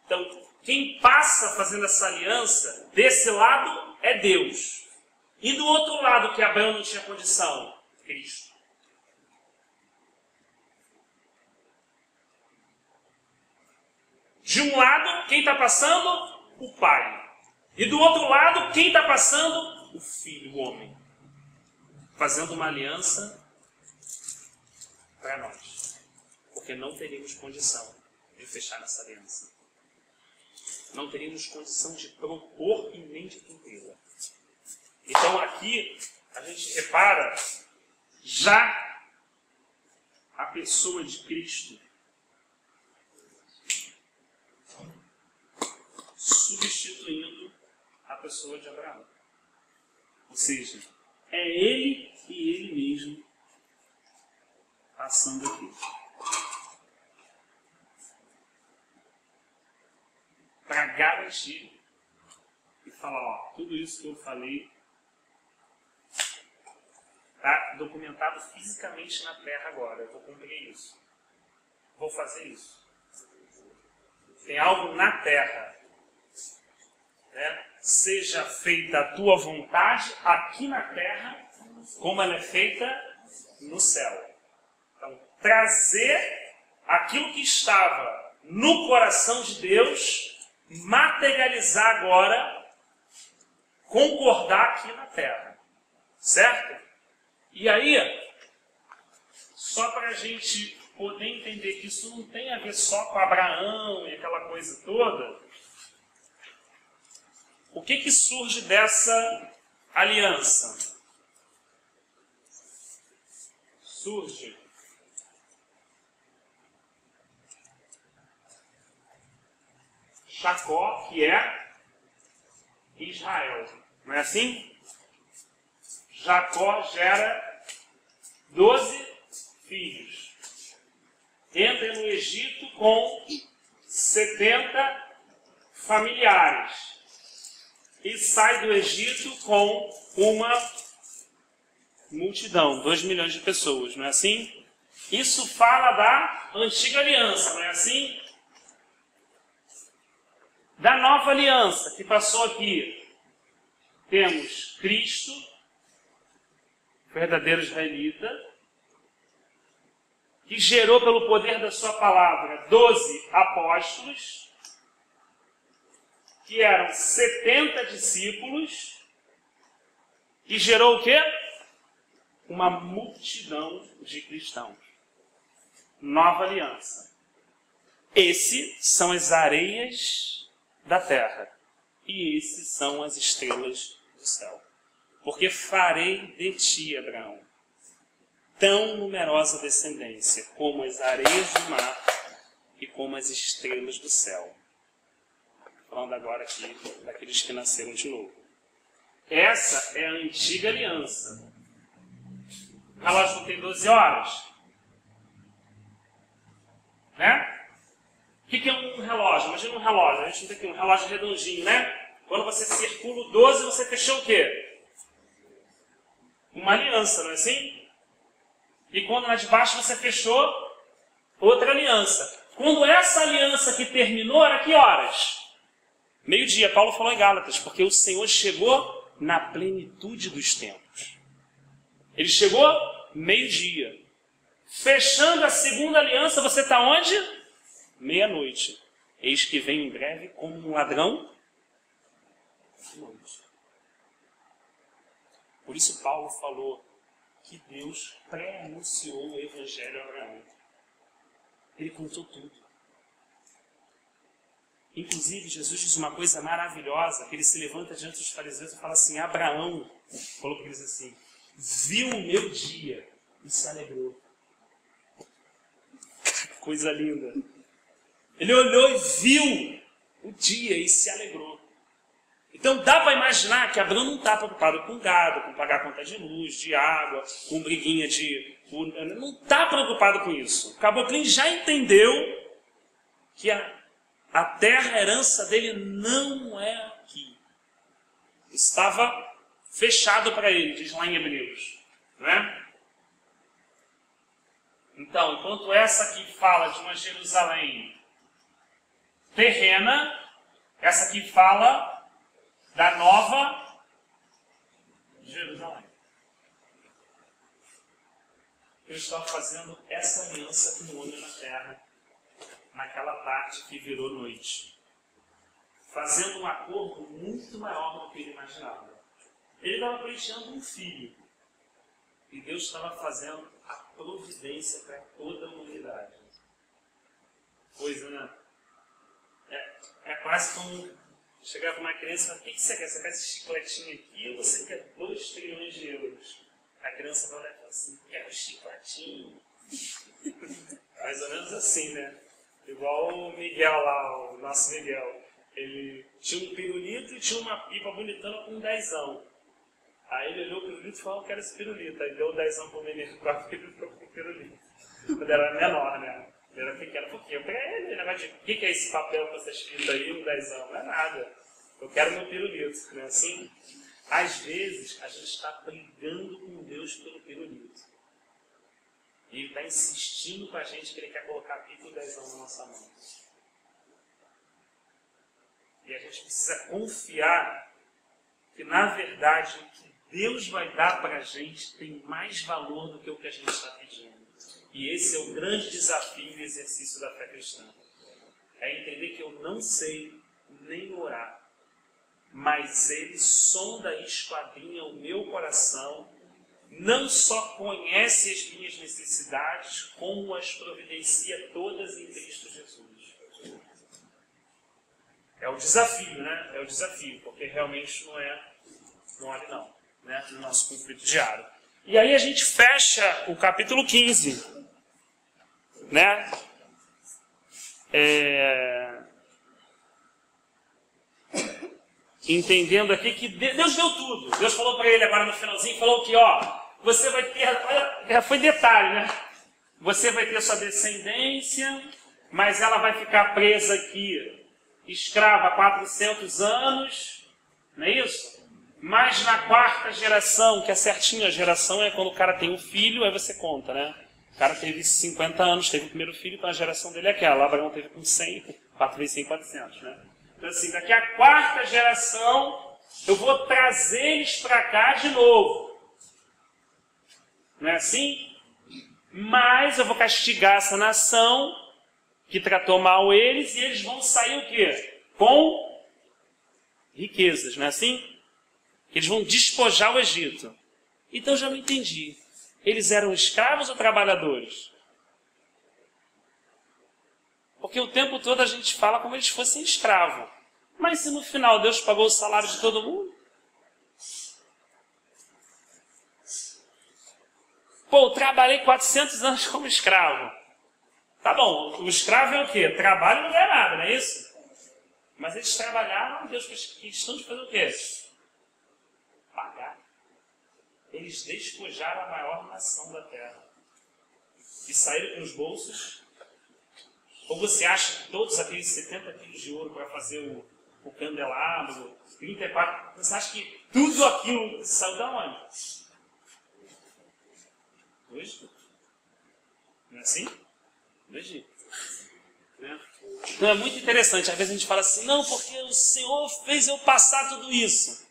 Então, quem passa fazendo essa aliança, desse lado, é Deus. E do outro lado, que Abraão não tinha condição, Cristo. De um lado, quem está passando? O Pai. E do outro lado, quem está passando? O Filho, o homem. Fazendo uma aliança para nós. Porque não teríamos condição de fechar essa aliança. Não teríamos condição de propor e nem de cumpri-la. Então aqui a gente repara já a pessoa de Cristo substituindo a pessoa de Abraão. Ou seja, é ele e ele mesmo passando aqui. Para garantir e falar, ó, tudo isso que eu falei está documentado fisicamente na terra agora. Eu vou cumprir isso. Vou fazer isso. Tem algo na terra. Né? Seja feita a tua vontade aqui na terra, como ela é feita no céu. Então, trazer aquilo que estava no coração de Deus, materializar agora, concordar aqui na terra. Certo? E aí, só para a gente poder entender que isso não tem a ver só com Abraão e aquela coisa toda, o que surge dessa aliança? Surge Jacó, que é Israel. Não é assim? Jacó gera 12 filhos. Entra no Egito com 70 familiares. E sai do Egito com uma multidão, 2 milhões de pessoas, não é assim? Isso fala da antiga aliança, não é assim? Da nova aliança que passou aqui, temos Cristo, verdadeiro israelita, que gerou pelo poder da sua palavra 12 apóstolos, que eram 70 discípulos, e gerou o quê? Uma multidão de cristãos. Nova aliança. Esses são as areias da terra, e esses são as estrelas do céu. Porque farei de ti, Abraão, tão numerosa descendência como as areias do mar e como as estrelas do céu. Falando agora aqui daqueles que nasceram de novo. Essa é a antiga aliança. O relógio não tem 12 horas? Né? O que é um relógio? Imagina um relógio. A gente tem aqui um relógio redondinho, né? Quando você circula o 12, você fechou o quê? Uma aliança, não é assim? E quando lá de baixo você fechou outra aliança. Quando essa aliança que terminou, era que horas? Meio-dia. Paulo falou em Gálatas, porque o Senhor chegou na plenitude dos tempos. Ele chegou meio-dia. Fechando a segunda aliança, você está onde? Meia-noite. Eis que vem em breve como um ladrão de noite. Por isso Paulo falou que Deus pré-anunciou o Evangelho a Abraão. Ele contou tudo. Inclusive, Jesus diz uma coisa maravilhosa, que ele se levanta diante dos fariseus e fala assim, Abraão, falou para eles assim, viu o meu dia e se alegrou. Coisa linda. Ele olhou e viu o dia e se alegrou. Então dá para imaginar que Abraão não está preocupado com gado, com pagar conta de luz, de água, com briguinha de... Não está preocupado com isso. O caboclinho já entendeu que a terra, a herança dele não é aqui. Estava fechado para ele, diz lá em Hebreus. Né? Então, enquanto essa aqui fala de uma Jerusalém terrena, essa aqui fala da nova Jerusalém. Eu estava fazendo essa aliança com o homem na terra, naquela tarde que virou noite, fazendo um acordo muito maior do que ele imaginava. Ele estava pleiteando um filho, e Deus estava fazendo a providência para toda a humanidade. Coisa, né? É quase como chegar para uma criança e falar, o que você quer? Você quer esse chicletinho aqui ou você quer 2 trilhões de euros? A criança vai olhar e falar assim, quero chicletinho. Mais ou menos assim, né? Igual o Miguel lá, o nosso Miguel. Ele tinha um pirulito e tinha uma pipa bonitona com um 10ão. Aí ele olhou o pirulito e falou, eu quero esse pirulito. Aí deu o 10ão pro menino com a pipa e ficou com o pirulito. Quando era menor, né? Ele era pequeno. Por quê? Eu peguei ele, negócio de, o que é esse papel que você escrito aí, um 10ão? Não é nada. Eu quero meu pirulito. Não é assim? Às vezes, a gente está brigando com Deus pelo pirulito. E ele está insistindo com a gente que ele quer colocar a pipa e o 10ão na nossa mão. E a gente precisa confiar que, na verdade, o que Deus vai dar para a gente tem mais valor do que o que a gente está pedindo. E esse é o grande desafio e exercício da fé cristã. É entender que eu não sei nem orar, mas Ele sonda e esquadrinha o meu coração não só conhece as minhas necessidades, como as providencia todas em Cristo Jesus. É o desafio, né? É o desafio, porque realmente não é mole não, né? No nosso conflito diário. E aí a gente fecha o capítulo 15, né? Entendendo aqui que Deus deu tudo. Deus falou para ele agora no finalzinho, falou que, ó, você vai ter, olha, foi detalhe, né? Você vai ter sua descendência, mas ela vai ficar presa aqui, escrava há 400 anos, não é isso? Mas na quarta geração, que é certinho, a geração é quando o cara tem um filho, aí você conta, né? O cara teve 50 anos, teve o primeiro filho, então a geração dele é aquela. Abraão teve com 100, 4 vezes 100, 400, né? Então assim, daqui a quarta geração, eu vou trazer eles para cá de novo. Não é assim? Mas eu vou castigar essa nação que tratou mal eles, e eles vão sair o quê? Com riquezas, não é assim? Eles vão despojar o Egito. Então já não entendi. Eles eram escravos ou trabalhadores? Porque o tempo todo a gente fala como eles fossem escravos. Mas se no final Deus pagou o salário de todo mundo? Pô, eu trabalhei 400 anos como escravo. Tá bom, o escravo é o quê? Trabalho não ganha nada, não é isso? Mas eles trabalharam, Deus fez questão de fazer o quê? Pagar. Eles despojaram a maior nação da terra. E saíram com os bolsos. Ou você acha que todos aqueles 70 quilos de ouro para fazer o candelabro, 34, você acha que tudo aquilo saiu da onde? Do Egito. Não é assim? Do Egito. Né? Então é muito interessante. Às vezes a gente fala assim, não, porque o Senhor fez eu passar tudo isso.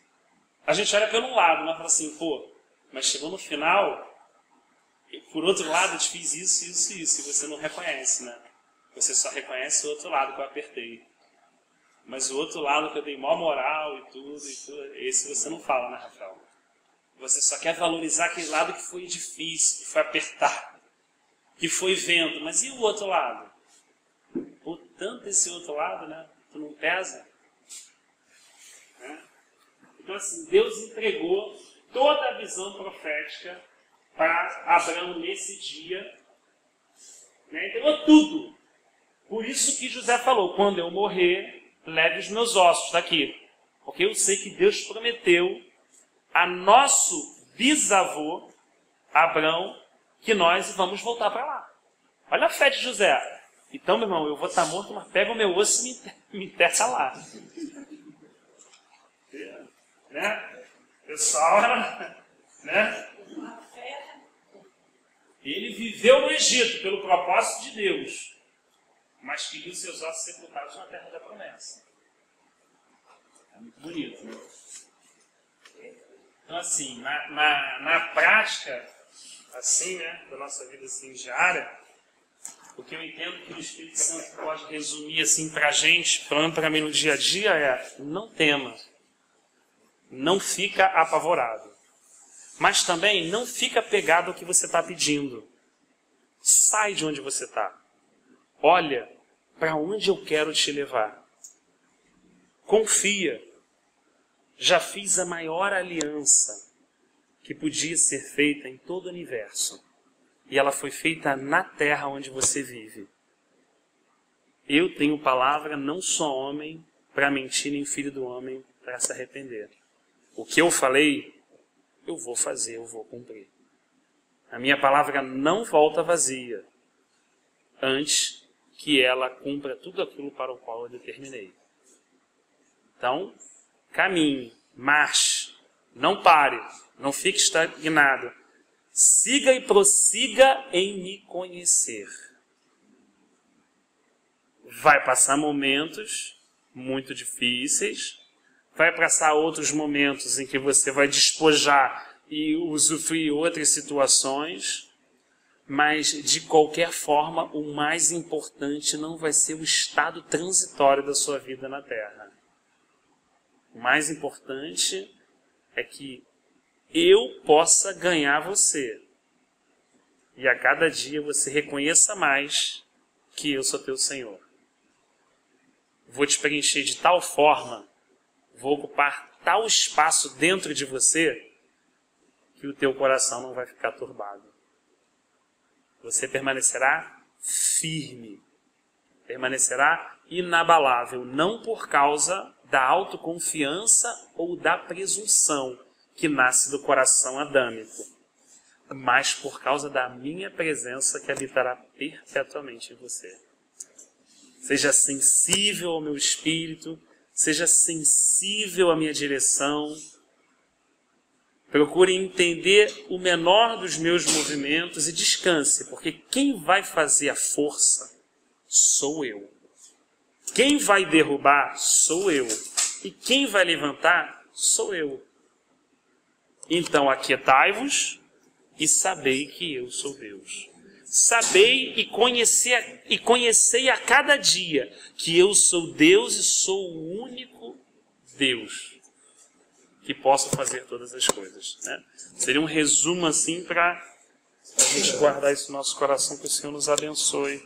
A gente olha pelo lado, mas fala assim, pô, mas chegou no final, e por outro lado eu te fiz isso, isso e isso, e você não reconhece, né? Você só reconhece o outro lado que eu apertei. Mas o outro lado que eu dei maior moral e tudo, esse você não fala, né, Rafael? Você só quer valorizar aquele lado que foi difícil, que foi apertado, que foi vento. Mas e o outro lado? Por tanto esse outro lado, né? Tu não pesa? Né? Então assim, Deus entregou toda a visão profética para Abraão nesse dia. Né? Entregou tudo. Por isso que José falou, quando eu morrer, leve os meus ossos daqui. Porque eu sei que Deus prometeu a nosso bisavô, Abraão, que nós vamos voltar para lá. Olha a fé de José. Então, meu irmão, eu vou estar morto, mas pega o meu osso e me enterra lá. Né? Pessoal, né? Ele viveu no Egito pelo propósito de Deus, mas queria os seus ossos sepultados na terra da promessa. É muito bonito, né? Então, assim, na prática, assim, né, da nossa vida assim, diária, o que eu entendo que o Espírito Santo pode resumir assim para a gente, falando para mim no dia a dia, é: não tema, não fica apavorado, mas também não fica pegado ao que você está pedindo. Sai de onde você está. Olha para onde eu quero te levar. Confia. Já fiz a maior aliança que podia ser feita em todo o universo. E ela foi feita na terra onde você vive. Eu tenho palavra, não sou homem para mentir, nem filho do homem para se arrepender. O que eu falei, eu vou fazer, eu vou cumprir. A minha palavra não volta vazia, antes que ela cumpra tudo aquilo para o qual eu determinei. Então, caminhe, marche, não pare, não fique estagnado. Siga e prossiga em me conhecer. Vai passar momentos muito difíceis, vai passar outros momentos em que você vai despojar e usufruir outras situações, mas de qualquer forma o mais importante não vai ser o estado transitório da sua vida na Terra. O mais importante é que eu possa ganhar você. E a cada dia você reconheça mais que eu sou teu Senhor. Vou te preencher de tal forma, vou ocupar tal espaço dentro de você, que o teu coração não vai ficar turbado. Você permanecerá firme, permanecerá inabalável, não por causa da autoconfiança ou da presunção que nasce do coração adâmico, mas por causa da minha presença que habitará perpetuamente em você. Seja sensível ao meu espírito, seja sensível à minha direção. Procure entender o menor dos meus movimentos e descanse, porque quem vai fazer a força sou eu. Quem vai derrubar sou eu. E quem vai levantar sou eu. Então aquietai-vos e sabei que eu sou Deus. Sabei e conhecei a cada dia que eu sou Deus e sou o único Deus que possa fazer todas as coisas, né? Seria um resumo assim para a gente guardar isso no nosso coração, que o Senhor nos abençoe.